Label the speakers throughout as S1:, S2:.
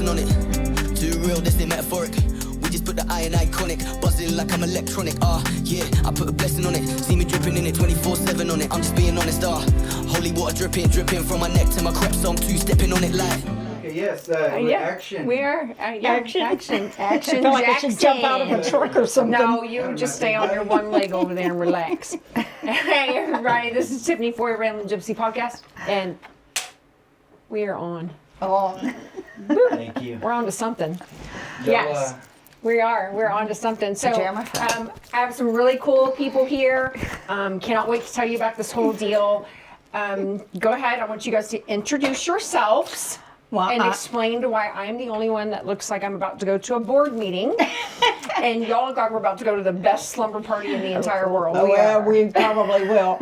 S1: blessing on it. Too real, this ain't metaphoric. We just put the I in iconic. Buzzing like I'm electronic. Yeah, I put a blessing on it. See me dripping in it 24/7 on it. I'm just being honest. Holy water dripping from my neck to my crep, so I'm two-stepping on it like.
S2: Yes, action.
S3: We are. Action.
S4: I feel like I should jump out of a truck or something.
S3: No, you just stay on your one leg over there and relax. Hey, everybody, this is Tiffany Foy, Rambling Gypsy Podcast, and we are on.
S2: Thank you.
S3: We're on to something. Yes, we are. We're on to something. So, I have some really cool people here. Cannot wait to tell you about this whole deal. Go ahead. I want you guys to introduce yourselves. And explain to why I'm the only one that looks like I'm about to go to a board meeting. And y'all look like we're about to go to the best slumber party in the entire world.
S4: Oh, well, we probably will.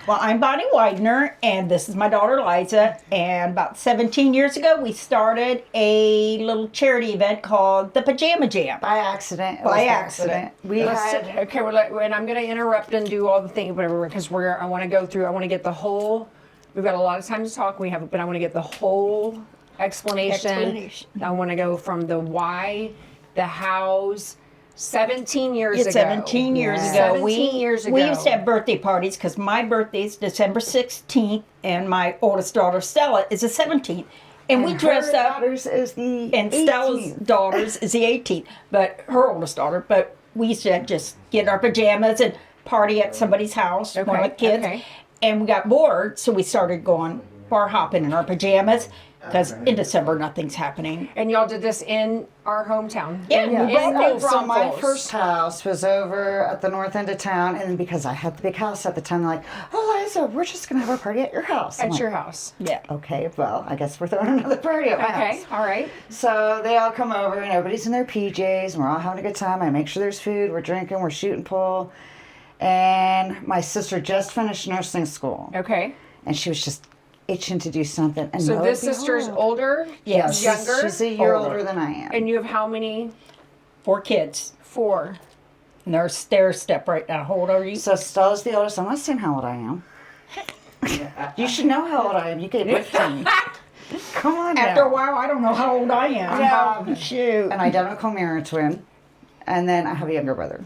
S4: Well, I'm Bonnie Widener, and this is my daughter Liza. And about 17 years ago, we started a little charity event called the Pajama Jam.
S5: By accident.
S4: By accident.
S3: And I'm going to interrupt and do all the things, whatever, because I want to go through, I want to get the whole. We've got a lot of time to talk. But I want to get the whole explanation. I want to go from the why, the hows. 17 years ago.
S4: 17 years ago.
S3: 17 years ago.
S4: We used to have birthday parties because my birthday is December 16th and my oldest daughter Stella is the 17th. And we dress up.
S5: Daughter's is the
S4: and
S5: 18th.
S4: Stella's daughter's is the 18th. But her oldest daughter. But we used to just get our pajamas and party at somebody's house, one of the kids.
S3: Okay.
S4: And we got bored, so we started going bar hopping in our pajamas because in December nothing's happening.
S3: And y'all did this in our hometown.
S4: Yeah.
S5: So my first house was over at the north end of town, and because I had the big house at the time, they're like, "Oh, Liza, we're just gonna have our party at your house."
S3: At your house.
S4: Yeah.
S5: Okay, well, I guess we're throwing another party at my house.
S3: Okay, all right.
S5: So they all come over, and everybody's in their PJs, and we're all having a good time. I make sure there's food, we're drinking, we're shooting pool. And my sister just finished nursing school.
S3: Okay.
S5: And she was just itching to do something. And
S3: so this sister's older?
S4: Yes.
S3: Younger?
S5: She's a year older than I am.
S3: And you have how many?
S4: 4 kids.
S3: 4.
S4: And they're stair step right now. How old are you?
S5: So Stella's the oldest. I'm not saying how old I am. You should know how old I am. You gave birth to me. Come on now.
S4: After a while, I don't know how old I am.
S5: I have
S4: Shoot.
S5: an identical mirror twin. And then I have a younger brother.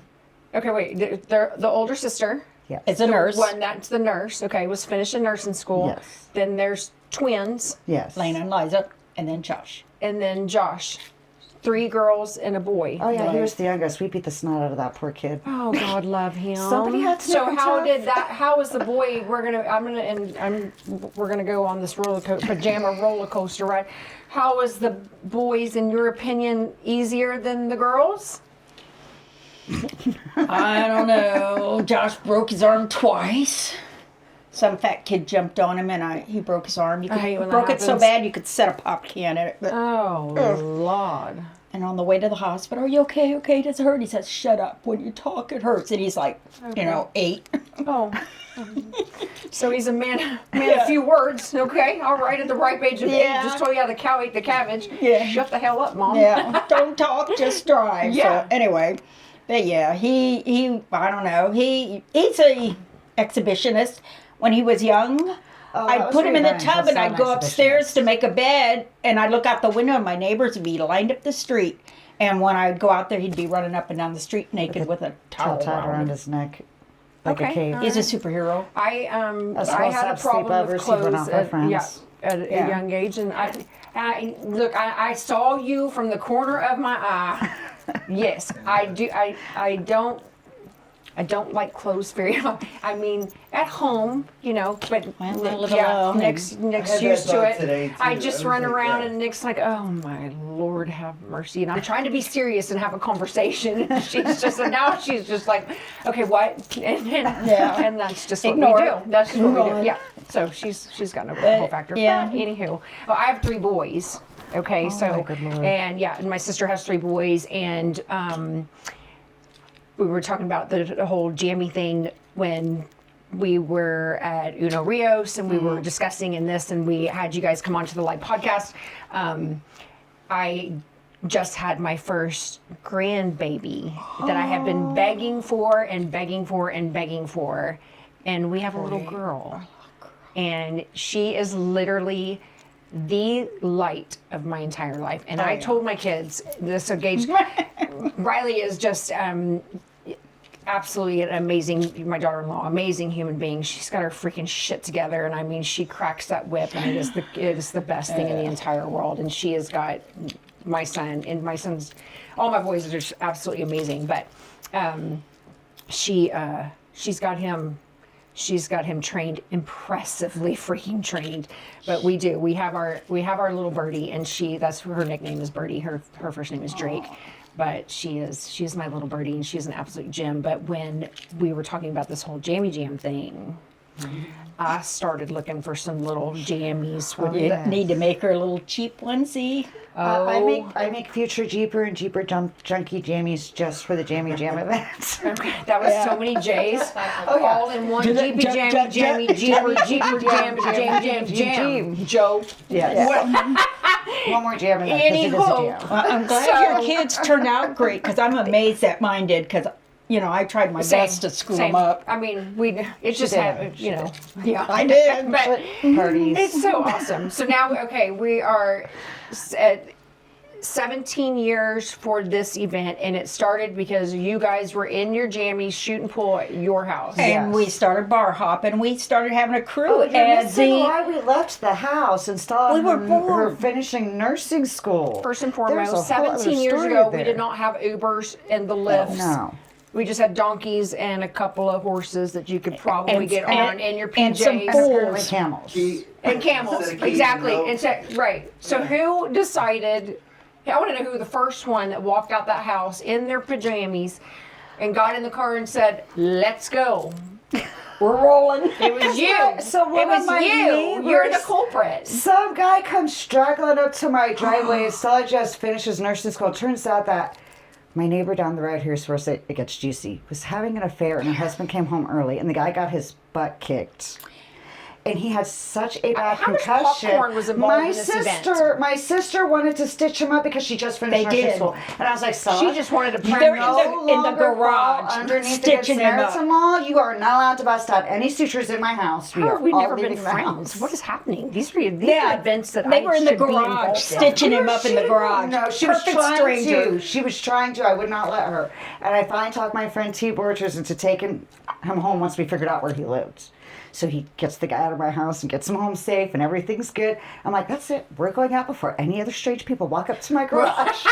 S3: Okay, wait. They're the older sister.
S5: Yes.
S4: It's a nurse.
S3: One, that's the nurse. Okay, was finishing nursing school.
S5: Yes.
S3: Then there's twins.
S5: Yes.
S4: Lena and Liza. And then Josh.
S3: And then Josh. 3 girls and a boy.
S5: Oh, yeah, he was the youngest. We beat the snot out of that poor kid.
S3: Oh, God love him.
S5: Somebody had to
S3: So
S5: make him
S3: how
S5: tough.
S3: did that? How was the boy? We're gonna go on this pajama roller coaster ride. How was the boys, in your opinion, easier than the girls?
S4: I don't know. Josh broke his arm twice. Some fat kid jumped on him and he broke his arm. He broke it so bad you could set a pop can in it. But,
S3: Oh, Lord.
S4: And on the way to the hospital, are you okay? Okay, does it hurt? He says, shut up. When you talk, it hurts. And he's like, 8.
S3: Oh. So he's a man of few words. Okay, all right, at the ripe age of 8. Just told you how the cow ate the cabbage.
S4: Yeah.
S3: Shut the hell up, Mom.
S4: Yeah, don't talk, just drive.
S3: Yeah.
S4: So anyway, but yeah, he I don't know. He's a exhibitionist. When he was young, I'd put him in the tub and I'd go upstairs to make a bed and I'd look out the window and my neighbors would be lined up the street. And when I'd go out there, he'd be running up and down the street naked with a towel
S5: tied around
S4: him.
S5: his neck. Like a
S3: Okay.
S5: cave.
S4: He's a superhero.
S3: I had a problem with clothes at a young age, and I saw you from the corner of my eye. Yes, I do. I don't like clothes very much. I mean, at home, but Nick's used to it.
S2: Today,
S3: I just run around and Nick's like, oh my Lord, have mercy. And I'm trying to be serious and have a conversation. And she's just like, okay, what? And that's just what we do. That's just what we do. Yeah. So she's got no whole factor.
S4: Yeah.
S3: But anywho, well, I have 3 boys. Okay, so and my sister has 3 boys, and we were talking about the whole jammy thing when we were at Uno Rios and we were discussing in this, and we had you guys come on to the live podcast. I just had my first grandbaby that I have been begging for and begging for and begging for. And we have a little girl. And she is literally the light of my entire life. And I told my kids this, so Gage, Riley is just absolutely an amazing, my daughter-in-law, amazing human being. She's got her freaking shit together, and I mean, she cracks that whip, and it is the best thing in the entire world. And she has got my son, and my son's, all my boys are just absolutely amazing. But she's got him trained, impressively freaking trained. But we have our little birdie, and that's her nickname is Birdie. Her first name is Drake. But she is my little birdie, and she's an absolute gem. But when we were talking about this whole Jammy Jam thing, I started looking for some little jammies.
S4: Need to make her a little cheap onesie.
S5: I make future Jeeper and Jeeper Junkie jammies just for the Jammy Jam event.
S3: That was so many J's. All in one. Jeepy Jammy Jeeper Jam. Joe.
S5: Yes. One more jam in that, because it is a jam.
S4: I'm glad your kids turned out great, because I'm amazed that mine did, because I tried my best to screw them up.
S3: I mean, it just happened, Yeah,
S4: I did.
S3: But
S5: parties.
S3: It's so awesome. So now, we are at 17 years for this event, and it started because you guys were in your jammies shooting pool at your house.
S4: And we started bar hopping. We started having a crew.
S5: You're missing why we left the house and started her finishing nursing school.
S3: First and foremost, 17 years ago, we did not have Ubers and the lifts.
S5: No.
S3: We just had donkeys and a couple of horses that you could probably get on in your PJs.
S4: And some
S5: apparently camels.
S3: And camels, exactly. And so who decided, I want to know who the first one that walked out that house in their pajamas and got in the car and said, "Let's go."
S4: We're rolling.
S3: It was you.
S5: So one of my neighbors,
S3: you're the culprit.
S5: Some guy comes straggling up to my driveway. Stella just finished his nursing school. Turns out that my neighbor down the road here, so it gets juicy, was having an affair, and her husband came home early, and the guy got his butt kicked. And he had such a bad concussion.
S3: How much popcorn was involved in this event?
S5: My sister wanted to stitch him up because she just finished nursing school. And I was like, Stella,
S3: she just wanted to
S4: they're in the garage
S5: underneath
S4: stitching
S5: the
S4: him up.
S5: Mall. You are not allowed to bust out any sutures in my house.
S3: How have we never been friends? What is happening? These are events that
S4: they were in the garage stitching him up in the garage.
S5: No, she was trying to. She was trying to. I would not let her. And I finally talked my friend T. Borchers into taking him home once we figured out where he lived. So he gets the guy out of my house and gets him home safe, and everything's good. I'm like, that's it. We're going out before any other strange people walk up to my garage.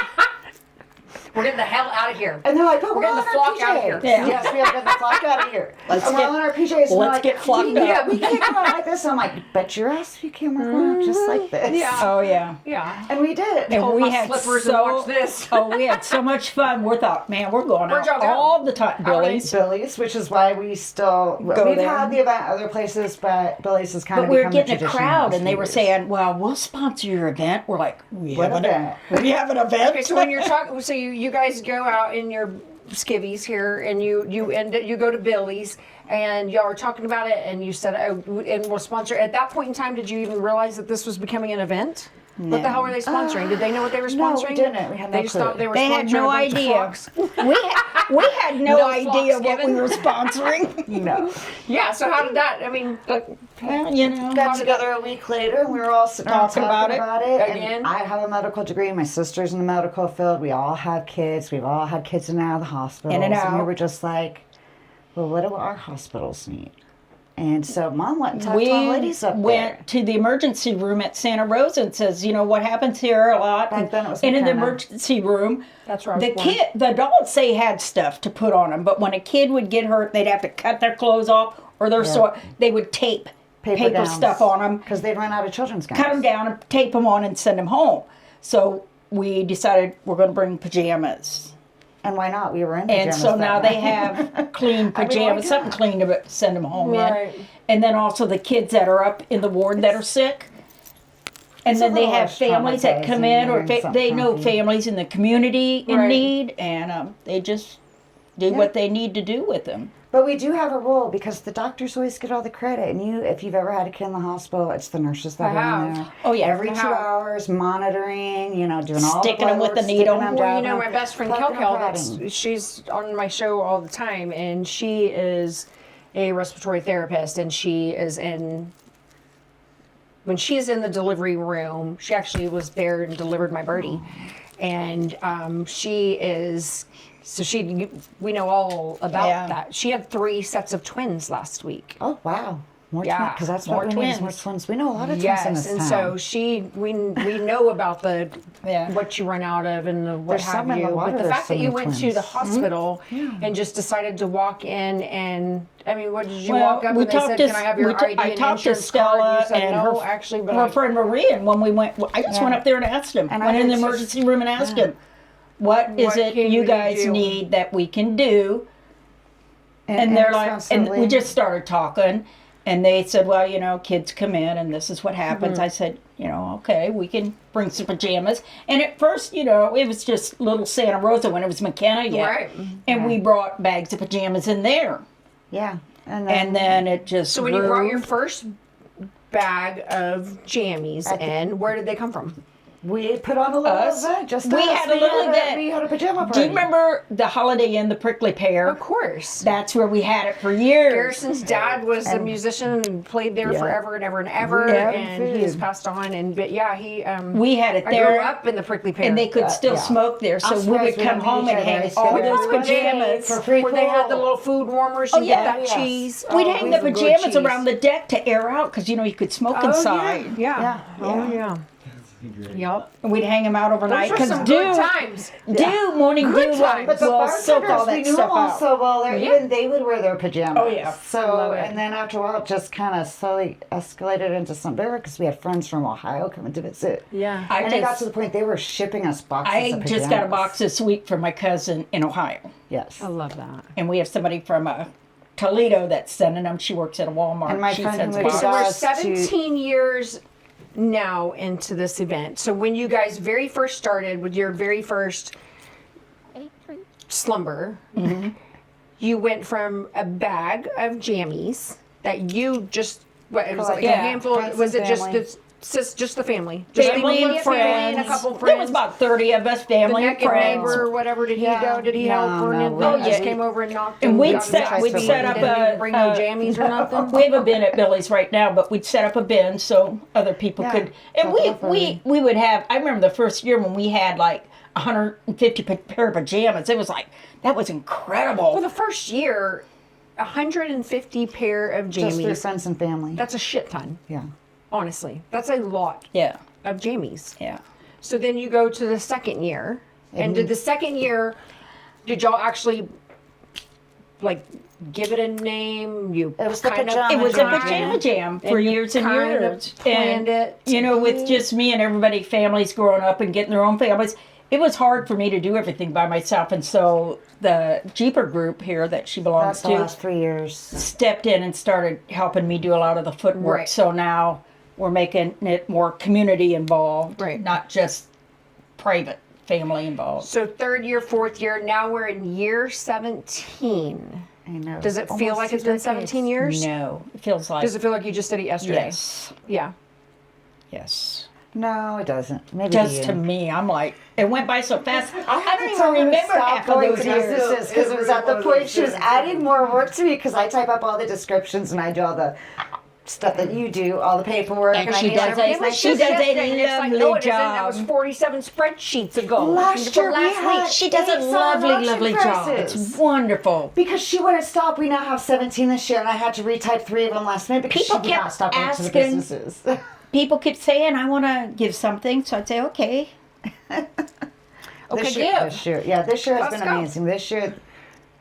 S3: We're getting the hell out of here.
S5: And they're like, oh,
S3: we're getting the flock out of here.
S5: Yeah. Yes, we have to get the flock out of here. We're all in our PJs.
S4: Let's get flocked up.
S5: Yeah, we can't go out like this. I'm like, bet your ass you can't walk just like this.
S3: Yeah.
S4: Oh, yeah.
S3: Yeah.
S5: And we did.
S4: And we had
S3: slippers and watch this.
S4: We had so much fun. We thought, man, we're going
S3: Where'd
S4: out
S3: y'all go?
S4: all the time.
S5: Billy's, which is why we still we've had the event other places, but Billy's is kind of.
S4: But we were getting a crowd, and they were saying, "Well, we'll sponsor your event." We're like, "We have an event."
S3: Okay, so when you're talking, so you guys go out in your skivvies here, and you go to Billy's, and y'all are talking about it, and you said, "Oh, and we'll sponsor." At that point in time, did you even realize that this was becoming an event? No. What the hell were they sponsoring? Did they know what they were sponsoring?
S5: No, we didn't. We had no
S3: just
S5: clue.
S3: thought they were
S4: They
S3: sponsoring
S4: had no
S3: a bunch
S4: idea.
S3: of
S4: We had no idea
S3: flocks
S4: what we
S3: given.
S4: were sponsoring.
S5: No.
S3: Yeah. So how did that? I mean,
S5: got together a week later, and we were all sitting talking about it
S3: again.
S5: And I have a medical degree. My sister's in the medical field. We all have kids. We've all had kids in and out of the hospital.
S4: In and out.
S5: And we were just like, well, what do our hospitals need? And so Mom went and talked to the ladies up there.
S4: We went to the emergency room at Santa Rosa and says, you know what happens here a lot.
S5: Back then it was
S4: and in the
S5: McKenna.
S4: emergency room,
S3: That's where I was born.
S4: the adults they had stuff to put on them, but when a kid would get hurt, they'd have to cut their clothes off or their they would tape paper stuff on them
S5: because they'd run out of children's gowns.
S4: Cut them down and tape them on and send them home. So we decided we're going to bring pajamas.
S5: And why not? We were in pajamas.
S4: And so now
S5: that
S4: they
S5: night.
S4: have clean pajamas, something clean to send them home
S3: Right.
S4: in. And then also the kids that are up in the ward that are sick. And then they have families that come in, or they know families in the community in need, and they just do what they need to do with them.
S5: But we do have a rule because the doctors always get all the credit. And if you've ever had a kid in the hospital, it's the nurses that are in there.
S4: Oh, yeah.
S5: Every 2 hours, monitoring, doing all
S4: Sticking them with the needle.
S3: Well, my best friend Kel, she's on my show all the time, and she is a respiratory therapist, and she is in when she's in the delivery room, she actually was there and delivered my birdie. And we know all about that. She had 3 sets of twins last week.
S5: Oh, wow. More
S3: Yeah,
S5: twins, because that's
S3: more
S5: what we need is
S3: twins.
S5: more twins. We know a lot of twins in
S3: Yes,
S5: this
S3: and
S5: town.
S3: so we know about the what you run out of and the what
S5: There's
S3: have
S5: some in the
S3: you.
S5: water,
S3: But the
S5: there's
S3: fact that
S5: so
S3: you
S5: many
S3: went to
S5: twins.
S3: the hospital and just decided to walk in and what did you
S4: Well,
S3: walk up
S4: we
S3: and they said,
S4: talked to-
S3: "Can I have your
S4: we ta-
S3: ID
S4: I
S3: and
S4: talked to
S3: insurance card?"
S4: Stella
S3: You said,
S4: and
S3: "No,
S4: her-
S3: actually, but
S4: her friend Maria, and when we went, I just went up there and asked him.
S5: And I
S4: Went in the
S5: did too.
S4: emergency room and asked him, what is it
S3: can
S4: you
S3: we
S4: guys
S3: do?"
S4: need that we can do? And they're like, and we
S5: inexpensively.
S4: just started talking, and they said, well, kids come in, and this is what happens. I said, okay, we can bring some pajamas. And at first, it was just little Santa Rosa when it was McKenna yet.
S3: Right.
S4: And we brought bags of pajamas in there.
S5: Yeah.
S4: And then it just
S3: So when you brought your first bag of jammies in, where did they come from?
S5: we put on a little
S4: Us?
S5: event. Just
S4: We
S5: us.
S4: had a little event.
S5: We had a pajama party.
S4: Do you remember the Holiday Inn, the Prickly Pear?
S3: Of course.
S4: That's where we had it for years.
S3: Garrison's dad was a musician and played there forever and ever and ever,
S5: Yeah,
S3: and
S5: food.
S3: he's passed on. And he
S4: We had it
S3: I
S4: there.
S3: grew up in the Prickly Pear,
S4: And they could still smoke there, so
S5: Us
S4: we would
S5: guys, we
S4: come
S5: don't
S4: home
S5: meet
S4: and
S5: each other.
S4: hang
S5: It's
S4: all
S5: good.
S4: those
S5: We went
S4: pajamas.
S5: for free
S3: where they had the
S5: cool.
S3: little food warmers. You
S4: yeah.
S3: get that
S5: Yes.
S3: cheese.
S4: We'd
S3: Oh,
S4: hang the
S3: good
S4: pajamas
S3: cheese.
S4: around the deck to air out because you could smoke inside.
S3: Yeah. Oh yeah. Yep.
S4: And we'd hang them out overnight
S3: Those were
S4: because
S3: some good times.
S4: morning
S3: Good
S4: dew
S3: times.
S5: But the
S4: will soak all
S5: bartenders,
S4: that
S5: we knew
S4: stuff
S5: them all
S4: out.
S5: so well.
S3: Yeah.
S5: Even they would wear their pajamas.
S4: Oh, yeah.
S5: So,
S3: Love it.
S5: and then after a while, it just kind of slowly escalated into some bigger because we had friends from Ohio coming to visit.
S3: Yeah.
S5: And it got to the point they were shipping us boxes
S4: I
S5: of pajamas.
S4: just got a box this week from my cousin in Ohio.
S5: Yes.
S3: I love that.
S4: And we have somebody from Toledo that's sending them. She works at a Walmart.
S5: And my
S4: she
S5: friend
S4: sends
S5: who
S4: a
S5: moved
S4: box.
S3: So we're
S5: us to-
S3: 17 years now into this event. So when you guys very first started with your very first slumber, you went from a bag of jammies that you just it was like
S5: Yeah,
S3: a handful.
S5: friends
S3: Was
S5: and
S3: it just
S5: family.
S3: just the family? Just the
S4: Family and
S3: immediate
S4: friends.
S3: and a couple
S4: There was
S3: friends.
S4: about 30 of us,
S3: The
S4: family and
S3: neck and
S4: friends.
S3: neighbor, whatever. Did he
S5: Yeah.
S3: go? Did he
S5: No,
S3: help or
S5: no,
S3: anything?
S5: we-
S4: Oh, yeah.
S3: Just came over and knocked.
S4: And we'd
S3: got
S4: set-
S3: his
S4: we'd
S3: ice
S4: set
S3: cream.
S4: up
S3: Didn't
S4: a-
S3: even bring no jammies or nothing.
S4: We have a bin at Billy's right now, but we'd set up a bin so other people
S5: Yeah,
S4: could. And
S5: drop it off
S4: we would have. I remember the first year when we had like 150 pair of pajamas. It was like that was incredible.
S3: For the first year, 150 pair of
S5: Just through
S3: jammies.
S5: friends and family.
S3: That's a shit ton.
S5: Yeah.
S3: Honestly, that's a lot
S4: Yeah,
S3: of jammies.
S4: yeah.
S3: So then you go to the second year, and did the second year, did y'all actually like give it a name? You
S5: It was the
S3: kind of
S5: pajama
S4: It was a
S5: jam.
S4: pajama jam for
S3: And you
S4: years and
S3: kind of
S4: years.
S3: planned it to
S4: you know, with
S3: be-
S4: just me and everybody, families growing up and getting their own families, it was hard for me to do everything by myself. And so the Jeeper group here that she belongs
S5: That's the
S4: to
S5: last 3 years.
S4: stepped in and started helping me do a lot of the footwork.
S3: Right.
S4: So now we're making it more community involved,
S3: Right.
S4: not just private family involved.
S3: So third year, fourth year. Now we're in year 17.
S5: I know.
S3: Does it feel
S5: Almost
S3: like it's
S5: 2
S3: been 17
S5: decades.
S3: years?
S4: No, it feels like
S3: Does it feel like you just did it yesterday?
S4: yes,
S3: Yeah.
S4: yes.
S5: No, it doesn't. Maybe
S4: Just
S5: you.
S4: to me, I'm like, it went by so fast. I
S5: had
S4: don't
S5: to tell
S4: even
S5: her to
S4: remember
S5: stop
S4: half of
S5: going
S4: those
S5: to
S4: years.
S5: businesses because it was at the point she was adding more work to me because I type up all the descriptions and I do all the stuff that you do, all the paperwork,
S4: And
S5: and
S4: she
S5: I
S4: does
S5: hand
S4: a-
S5: out
S4: she does a
S3: Yesterday, and it's like,
S4: lovely
S3: no, it isn't. That was
S4: job.
S3: 47 spreadsheets ago.
S5: Last year we
S3: Last
S5: had-
S3: week.
S4: She does a
S5: Thanks,
S4: lovely,
S5: auction
S4: lovely job.
S5: prices.
S4: It's wonderful.
S5: because she wouldn't stop. We now have 17 this year, and I had to retype 3 of them last minute because
S4: People
S5: she would not
S4: kept
S5: stop going to the
S4: asking-
S5: businesses.
S4: People keep saying, I want to give something. So I'd say, okay.
S3: Okay,
S5: this year,
S3: give.
S5: this year, yeah, this year has
S3: Let's
S5: been
S3: go.
S5: amazing. This year,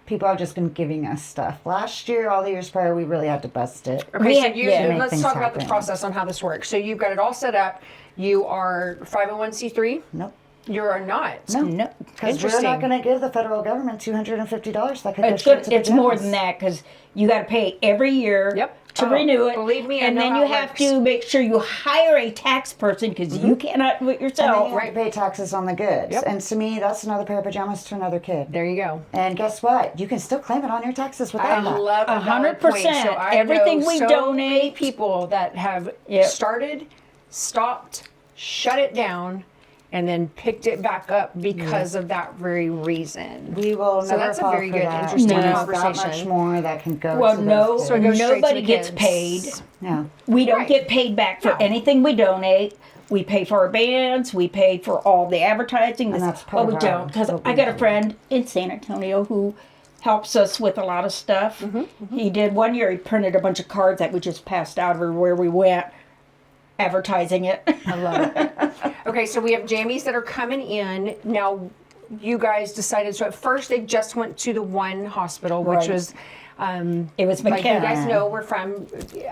S5: people have just been giving us stuff. Last year, all the years prior, we really had to bust it.
S3: Okay,
S4: We
S3: so
S4: had-
S3: you,
S4: yeah.
S5: Make
S3: let's
S5: things
S3: talk about the
S5: happen.
S3: process on how this works. So you've got it all set up. You are 501c3.
S5: Nope.
S3: You are not.
S4: No.
S5: Because we're
S3: Interesting.
S5: not going to give the federal government $250. That could
S4: It's
S5: go
S4: good.
S5: straight to
S4: It's more
S5: pajamas.
S4: than that because you got to pay every year
S3: Yep.
S4: to
S3: Oh,
S4: renew it.
S3: believe me, I
S4: and
S3: know
S4: then
S3: how
S4: you
S3: it
S4: have
S3: works.
S4: to make sure you hire a tax person because you cannot do it
S5: And then
S4: yourself.
S5: you have to pay taxes on the goods.
S3: Yep.
S5: And to me, that's another pair of pajamas to another kid.
S3: There you go.
S5: And guess what? You can still claim it on your taxes
S3: I
S5: without that.
S3: love a valid
S4: 100%.
S3: point. So I
S4: Everything
S3: know
S4: we
S3: so
S4: donate-
S3: many people that have
S4: Yep.
S3: started, stopped, shut it down, and then picked it back up because of that very reason.
S5: We will
S3: So
S5: never
S3: that's a
S5: fall
S3: very
S5: for
S3: good,
S5: that.
S3: interesting
S5: There's
S3: conversation.
S5: Not much more that can go.
S4: Well,
S5: to
S4: no,
S5: those
S3: So it goes straight to
S4: nobody
S3: the
S4: gets
S3: kids.
S4: paid.
S5: No.
S4: We don't
S3: Right.
S4: get paid back for
S3: No.
S4: anything we donate. We pay for our bands. We pay for all the advertising.
S5: And that's
S4: well,
S5: part
S4: we
S5: of
S4: don't, because
S5: what
S4: I
S5: we
S4: got a
S5: do.
S4: friend in San Antonio who helps us with a lot of stuff. He did one year. He printed a bunch of cards that we just passed out everywhere we went, advertising it.
S3: I love it. Okay, so we have jammies that are coming in. Now, you guys decided, so at first they just went to the one hospital, which
S4: Right.
S3: was,
S4: It was
S3: like you
S4: McKenna.
S3: guys know,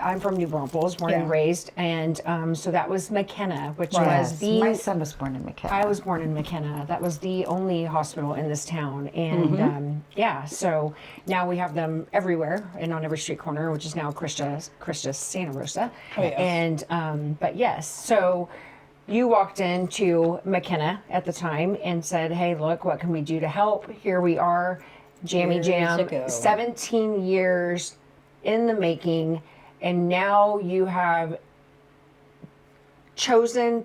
S3: I'm from New Braunfels, born and
S4: Yeah.
S3: raised, and so that was McKenna, which
S4: Right.
S3: was the...
S5: My son was born in McKenna.
S3: I was born in McKenna. That was the only hospital in this town. And yeah, so now we have them everywhere and on every street corner, which is now Christus Santa Rosa.
S4: Oh, yeah.
S3: And, but yes, so you walked into McKenna at the time and said, hey, look, what can we do to help? Here we are, Jammy
S4: Years
S3: Jam,
S4: ago.
S3: 17 years in the making. And now you have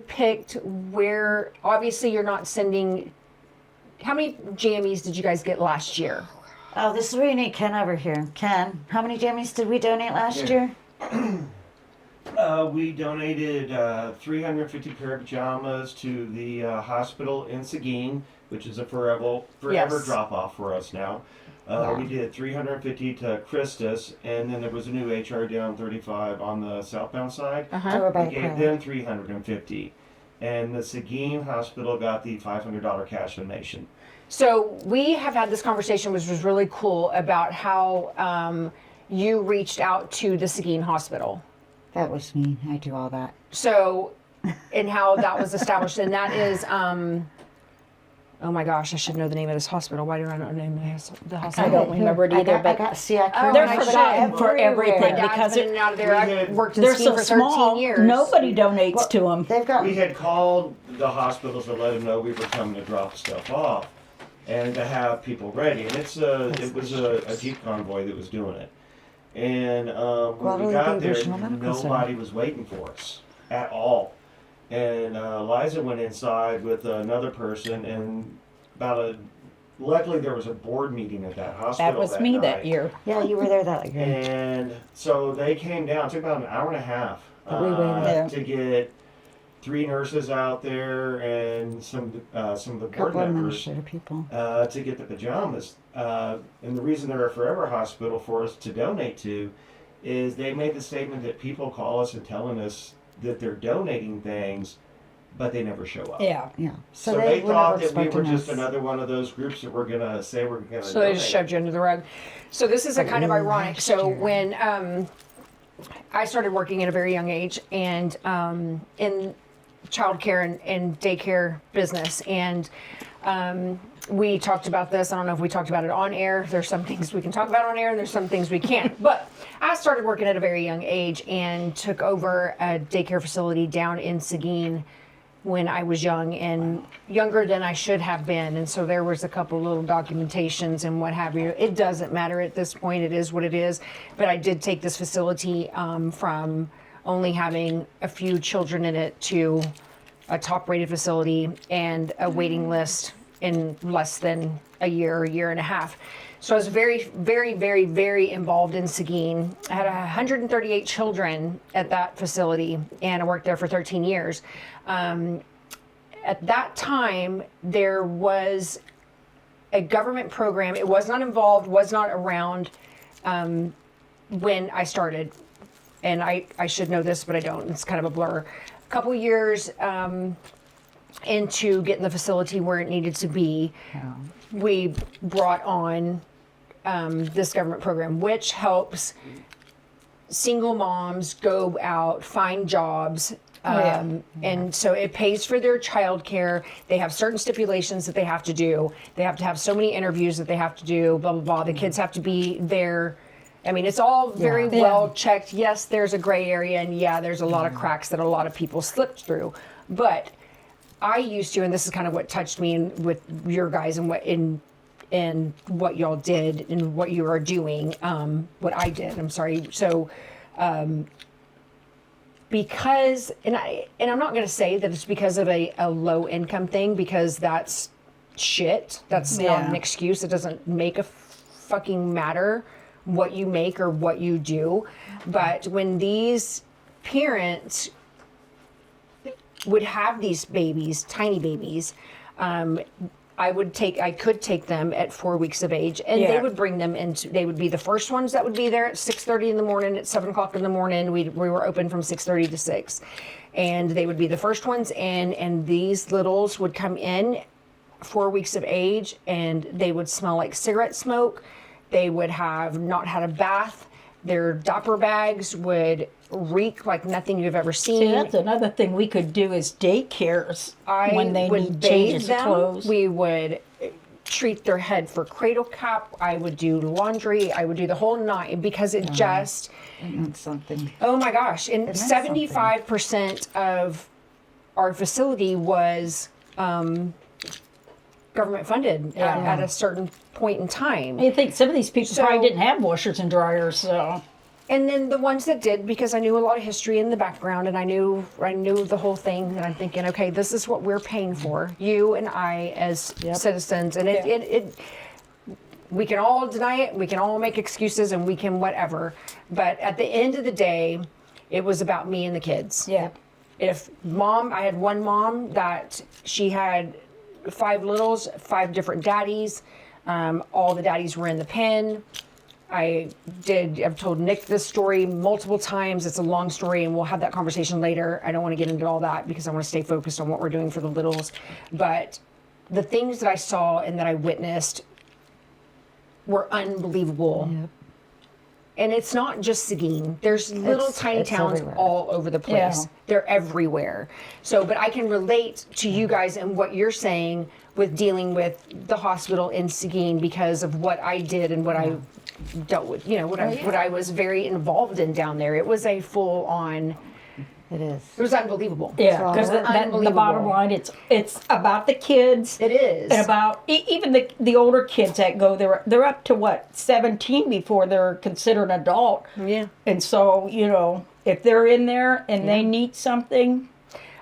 S3: picked where, obviously you're not sending, how many jammies did you guys get last year?
S5: Oh, this is where you need Ken over here. Ken, how many jammies did we donate last year?
S6: We donated 350 pair of pajamas to the hospital in Seguin, which is a forever
S3: Yes.
S6: drop-off for us now. We did 350 to Christus, and then there was a new HR down 35 on the southbound side.
S5: Over by
S6: We gave them 350. And the Seguin Hospital got the $500 cash donation.
S3: So we have had this conversation, which was really cool, about how you reached out to the Seguin Hospital.
S5: That was me. I do all that.
S3: So, and how that was established, and that is, oh my gosh, I should know the name of this hospital. Why do I not know the name of the
S4: I
S3: hospital?
S4: don't remember it either,
S5: I
S4: but
S5: got
S3: Oh,
S4: they're
S3: and I
S4: forgotten for everything
S3: My dad's
S4: because
S3: been in and out of there. I worked in
S4: they're
S3: Seguin
S4: so
S3: for 13
S4: small.
S3: years.
S4: Nobody donates to them.
S5: They've got.
S6: We had called the hospitals to let them know we were coming to drop stuff off and to have people ready. And it was a Jeep convoy that was doing it. And when we got there, nobody was waiting for us at all. And Liza went inside with another person, and luckily there was a board meeting at that hospital.
S4: That was me
S6: night.
S4: that year.
S5: Yeah, you were there that year.
S6: And so they came down. It took about an hour and a half
S5: We waited.
S6: to get 3 nurses out there and some of the board
S5: Couple of
S6: members
S5: administrative people.
S6: to get the pajamas. And the reason they're a forever hospital for us to donate to is they made the statement that people call us and telling us that they're donating things, but they never show up.
S4: Yeah.
S5: Yeah.
S6: So they thought
S5: never
S6: that we were
S5: expecting
S6: just
S5: us.
S6: another one of those groups that we're gonna say we're gonna.
S3: So they just shoved you under the rug. So this is a kind of ironic. So when I started working at a very young age and in childcare and daycare business, and we talked about this. I don't know if we talked about it on air. There's some things we can talk about on air, and there's some things we can't. But I started working at a very young age and took over a daycare facility down in Seguin when I was young and younger than I should have been. And so there was a couple little documentations and what have you. It doesn't matter at this point. It is what it is. But I did take this facility from only having a few children in it to a top-rated facility and a waiting list in less than a year and a half. So I was very, very, very, very involved in Seguin. I had 138 children at that facility, and I worked there for 13 years. At that time, there was a government program. It was not involved, was not around when I started. And I should know this, but I don't. It's kind of a blur. A couple years into getting the facility where it needed to be, we brought on this government program, which helps single moms go out, find jobs. And so it pays for their childcare. They have certain stipulations that they have to do. They have to have so many interviews that they have to do, blah, blah, blah. The kids have to be there. I mean, it's all very well checked. Yes, there's a gray area, and yeah, there's a lot of cracks that a lot of people slipped through. But I used to, and this is kind of what touched me with your guys and what y'all did and what you are doing, what I did. I'm sorry. So because, and I'm not going to say that it's because of a low income thing, because that's shit. That's not an excuse. It doesn't make a fucking matter what you make or what you do. But when these parents would have these babies, tiny babies, I could take them at 4 weeks of age, and they would bring them into, they would be the first ones that would be there at 6:30 in the morning, at 7 o'clock in the morning. We were open from 6:30 to 6. And they would be the first ones in, and these littles would come in 4 weeks of age, and they would smell like cigarette smoke. They would have not had a bath. Their diaper bags would reek like nothing you've ever seen.
S4: See, that's another thing we could do is daycares when they need changes of clothes.
S3: We would treat their head for cradle cap. I would do laundry. I would do the whole nine, because it just...
S5: That's something.
S3: Oh my gosh. And 75% of our facility was government funded at a certain point in time.
S4: I think some of these people probably didn't have washers and dryers, so...
S3: And then the ones that did, because I knew a lot of history in the background, and I knew the whole thing, and I'm thinking, okay, this is what we're paying for, you and I as citizens, and it we can all deny it, we can all make excuses, and we can whatever, but at the end of the day, it was about me and the kids.
S4: Yeah.
S3: I had one mom that she had 5 littles, 5 different daddies, all the daddies were in the pen. I've told Nick this story multiple times. It's a long story, and we'll have that conversation later. I don't want to get into all that because I want to stay focused on what we're doing for the littles. But the things that I saw and that I witnessed were unbelievable. Yep. And it's not just Seguin. There's little tiny towns everywhere. All over the place. Yeah. They're everywhere. So, but I can relate to you guys and what you're saying with dealing with the hospital in Seguin because of what I did and what I dealt with, what I was very involved in down there. It was a full on.
S5: It is.
S3: It was unbelievable.
S4: Yeah, because the bottom line, it's about the kids.
S3: It is,
S4: and about even the older kids that go there. They're up to 17 before they're considered an adult.
S3: Yeah,
S4: and so if they're in there and they need something,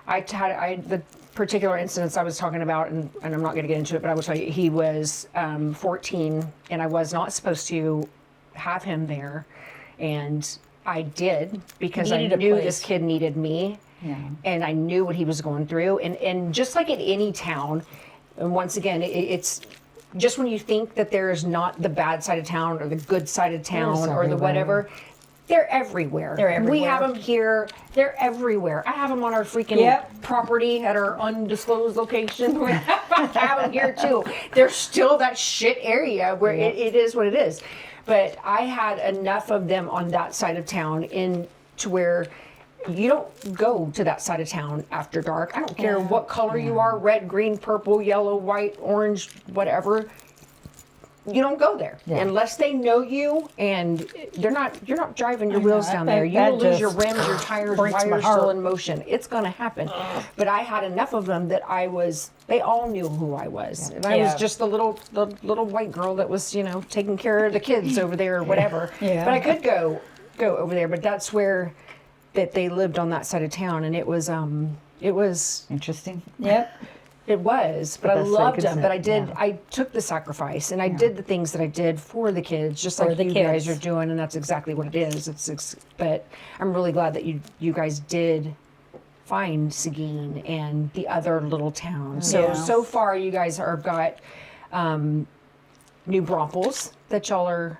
S3: the particular incidents I was talking about, and I'm not going to get into it, but I will tell you, he was 14, and I was not supposed to have him there, and I did because I knew this kid needed me, and I knew what he was going through, and just like in any town, and once again, it's just when you think that there is not the bad side of town or the good side of town or the whatever. They're everywhere. We have them here. They're everywhere. I have them on our freaking property at our undisclosed location. I have them here too. There's still that shit area where it is what it is. But I had enough of them on that side of town to where you don't go to that side of town after dark. I don't care what color you are, red, green, purple, yellow, white, orange, whatever. You don't go there unless they know you, and you're not driving your wheels down there. You will lose your rims, your tires while you're still in motion. It's going to happen. But I had enough of them that they all knew who I was. And I was just the little white girl that was, taking care of the kids over there or whatever. But I could go over there, but that's where that they lived on that side of town, and it was
S5: interesting.
S4: Yep.
S3: It was, but I loved them. But I took the sacrifice, and I did the things that I did for the kids, just like you guys are doing, and that's exactly what it is. But I'm really glad that you guys did find Seguin and the other little towns. So far, you guys have got New Braunfels that y'all are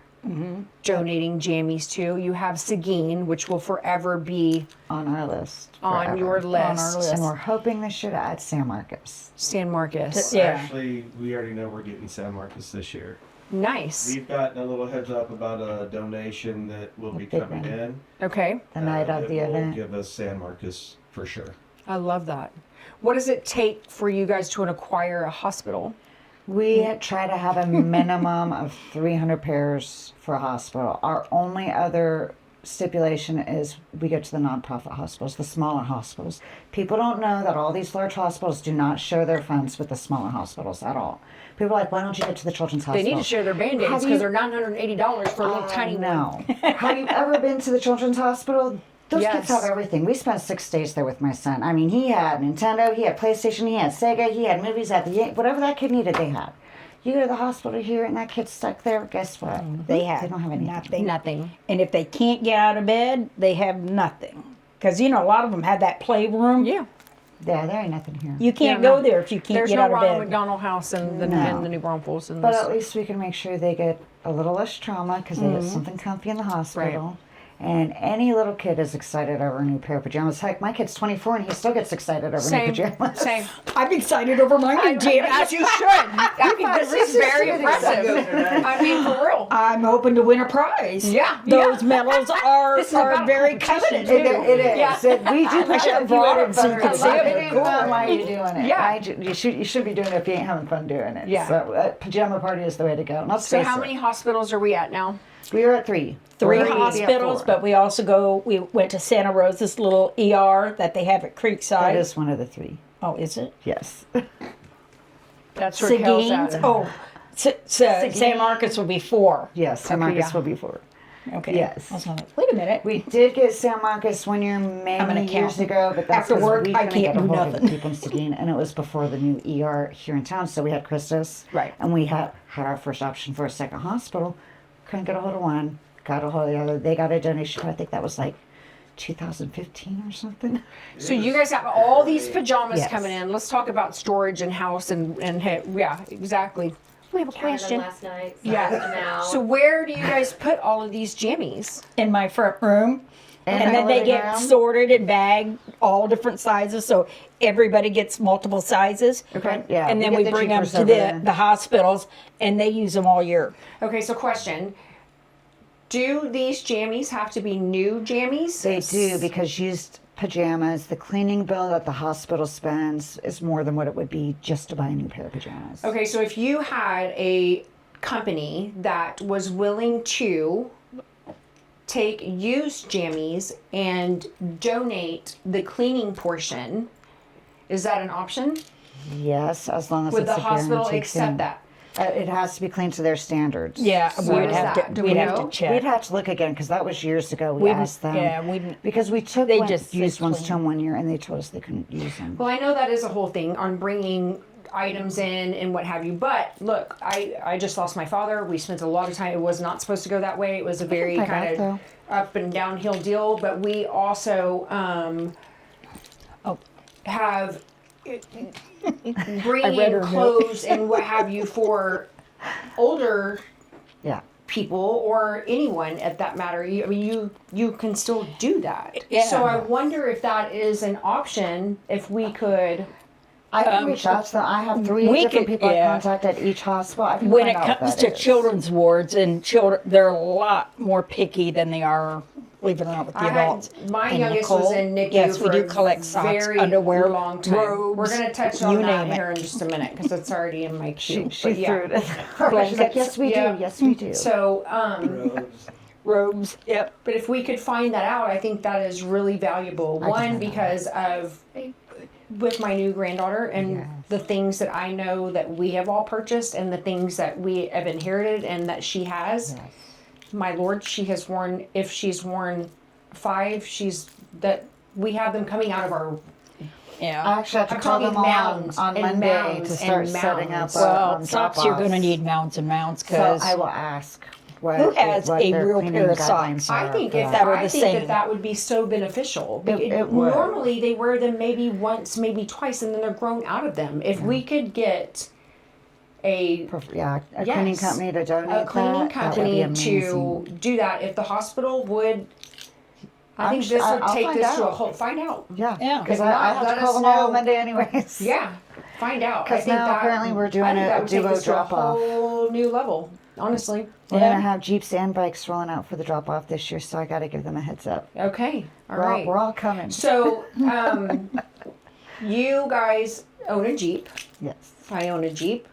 S3: donating jammies to. You have Seguin, which will forever be
S5: on our list.
S3: On your list.
S5: On our list. And we're hoping this should add San Marcos.
S3: San Marcos.
S6: Actually, we already know we're getting San Marcos this year.
S3: Nice.
S6: We've gotten a little heads up about a donation that will be coming in.
S3: Okay.
S5: The night of the event.
S6: Give us San Marcos for sure.
S3: I love that. What does it take for you guys to acquire a hospital?
S5: We try to have a minimum of 300 pairs for a hospital. Our only other stipulation is we go to the nonprofit hospitals, the smaller hospitals. People don't know that all these large hospitals do not share their funds with the smaller hospitals at all. People are like, why don't you get to the children's hospital?
S3: They need to share their Band-Aids because they're $980 for a little tiny one.
S5: No. Have you ever been to the children's hospital? Those kids have everything. We spent 6 days there with my son. I mean, he had Nintendo, he had PlayStation, he had Sega, he had movies at the whatever that kid needed, they had. You go to the hospital here and that kid's stuck there, guess what?
S4: They
S5: don't have anything.
S3: Nothing.
S4: And if they can't get out of bed, they have nothing. Because, a lot of them have that playroom.
S3: Yeah.
S5: Yeah, there ain't nothing here.
S4: You can't go there if you can't get out of
S3: There's no
S4: bed.
S3: Ronald McDonald House in the New Braunfels.
S5: But at least we can make sure they get a little less trauma because they get something comfy in the hospital.
S3: Right.
S5: And any little kid is excited over a new pair of pajamas. Heck, my kid's 24 and he still gets excited over new pajamas.
S3: Same.
S4: I'm excited over my new pajamas.
S3: As you should. I mean, this is very impressive. I mean, for real.
S4: I'm hoping to win a prize.
S3: Yeah.
S4: Those medals are very coveted.
S5: It is.
S3: Yeah.
S5: We do
S4: I should have brought it so you could see it.
S5: It ain't fun while you're doing it.
S3: Yeah.
S5: You should be doing it if you ain't having fun doing it.
S3: Yeah.
S5: So pajama party is the way to go.
S3: So how many hospitals are we at now?
S5: We are at 3.
S4: 3
S5: We're
S4: hospitals,
S5: at 4.
S4: but we went to Santa Rosa's little ER that they have at Creekside.
S5: That is one of the 3.
S4: Oh, is it?
S5: Yes.
S3: That's where Kel's
S4: Seguin's?
S3: at.
S4: Oh, San Marcos will be 4.
S5: Yes. San Marcos will be 4.
S4: Okay.
S5: Yes.
S4: Wait a minute.
S5: We did get San Marcos one year many years ago, but that's
S4: After
S5: 'cause
S4: work,
S5: we
S4: I
S5: couldn't get
S4: can't
S5: a
S4: do
S5: hold of
S4: nothing.
S5: the people in Seguin, and it was before the new ER here in town. So we had Christus,
S3: Right.
S5: And we had our first option for a second hospital. Couldn't get a hold of one. Got a hold of the other. They got a donation. I think that was like 2015 or something.
S3: So you guys have all these pajamas
S5: Yes.
S3: coming in. Let's talk about storage and house and yeah, exactly. We have a
S7: Counted them
S3: question.
S7: last night.
S3: Yeah.
S7: Sized them out.
S3: So where do you guys put all of these jammies?
S4: In my front room.
S5: And
S4: And
S5: in
S4: then
S5: the
S4: they
S5: living
S4: get
S5: room?
S4: sorted and bagged, all different sizes, so everybody gets multiple sizes.
S5: Okay. Yeah.
S4: And then
S5: get
S4: we
S5: the
S4: bring them
S5: jeepers
S4: to
S5: over there.
S4: the hospitals, and they use them all year.
S3: Okay, so question. Do these jammies have to be new jammies?
S5: They do, because used pajamas, the cleaning bill that the hospital spends is more than what it would be just to buy a new pair of pajamas.
S3: Okay, so if you had a company that was willing to take used jammies and donate the cleaning portion, is that an option?
S5: Yes, as long as
S3: Would
S5: it's
S3: the
S5: a
S3: hospital
S5: guaranteed
S3: accept
S5: thing.
S3: that?
S5: It has to be clean to their standards.
S4: Yeah,
S3: So
S4: we'd
S3: is
S4: have
S3: that-
S4: to,
S3: do we
S4: we'd have
S3: know?
S4: to check.
S5: We'd have to look again because that was years ago. We asked them.
S4: Yeah,
S5: because we took
S4: they
S5: one,
S4: just
S5: used
S4: said
S5: ones
S4: clean.
S5: to them one year and they told us they couldn't use them.
S3: Well, I know that is a whole thing on bringing items in and what have you, but look, I just lost my father. We spent a lot of time. It was not supposed to go that way. It was a very
S5: pick
S3: kind
S5: up,
S3: of
S5: though.
S3: up and downhill deal, but we also have bringing
S4: read
S3: in
S4: her note.
S3: clothes and what have you for older
S5: Yeah.
S3: people or anyone at that matter. I mean, you can still do that.
S4: Yeah.
S3: So I wonder if that is an option. If we could.
S5: I can reach out to them. I have 3
S4: we
S5: different
S4: could-
S5: people I
S4: yeah.
S5: contact at each hospital. I can
S4: When
S5: find
S4: it
S5: out what
S4: comes
S5: that
S4: to
S5: is.
S4: children's wards and children, they're a lot more picky than they are, believe it or not, with the
S3: I
S4: adults.
S3: had, my
S4: And
S3: youngest
S4: Nicole,
S3: was in NICU
S4: yes,
S3: for
S4: we do
S3: a
S4: collect socks,
S3: very
S4: underwear,
S3: long time.
S4: robes,
S3: We're going to touch on
S4: you
S3: that
S4: name it.
S3: here in just a minute because it's already in my queue.
S5: She
S3: But yeah.
S5: threw it in her. She's like, yes, we
S3: Yeah.
S5: do. Yes, we do.
S3: So,
S4: Robes, yep.
S3: but if we could find that out, I think that is really valuable.
S5: I
S3: One,
S5: can.
S3: because of with my new granddaughter and
S5: Yes.
S3: the things that I know that we have all purchased and the things that we have inherited and that she has.
S5: Yes.
S3: My Lord, she has worn, if she's worn 5, we have them coming out of our,
S4: Yeah.
S5: I actually have to
S3: I'm
S5: call
S3: talking
S5: them on
S3: mounds and
S5: Monday
S3: mounds
S5: to start
S3: and
S5: setting up
S3: mounds.
S4: Well, socks you're going to
S5: drop-offs.
S4: need mounts and mounts
S5: So
S4: because
S5: I will ask. What,
S4: Who has
S5: what
S4: a
S5: their
S4: real
S5: cleaning
S4: pair of
S5: guidelines
S4: socks?
S3: I
S5: are
S3: think
S5: for
S3: if
S4: that were
S3: I
S4: the
S3: think
S4: same.
S3: that would be so beneficial.
S5: It would.
S3: Normally they wear them maybe once, maybe twice, and then they're grown out of them. If we could get a
S5: Yeah, a cleaning
S3: Yes.
S5: company to donate
S3: a cleaning
S5: that would be
S3: company
S5: amazing.
S3: to do that, if the hospital would, I
S5: I'm
S3: think
S5: sure-
S3: this would
S5: I'll
S3: take
S5: find
S3: this to a
S5: out.
S3: whole. Find out.
S5: Yeah,
S4: Yeah.
S5: because
S3: If
S5: I
S3: not,
S5: have
S3: let
S5: to call
S3: us
S5: them all
S3: know.
S5: on Monday anyways.
S3: Yeah, find out. I
S5: 'Cause
S3: think
S5: now
S3: that,
S5: apparently we're doing
S3: I think
S5: a
S3: that would take
S5: duo
S3: this to a
S5: drop-off.
S3: whole new level. Honestly.
S5: We're
S4: Yeah.
S5: gonna have Jeeps and bikes rolling out for the drop off this year, so I got to give them a heads up.
S3: Okay. All right.
S5: We're all coming.
S3: So, you guys own a Jeep.
S5: Yes.
S3: I own a Jeep.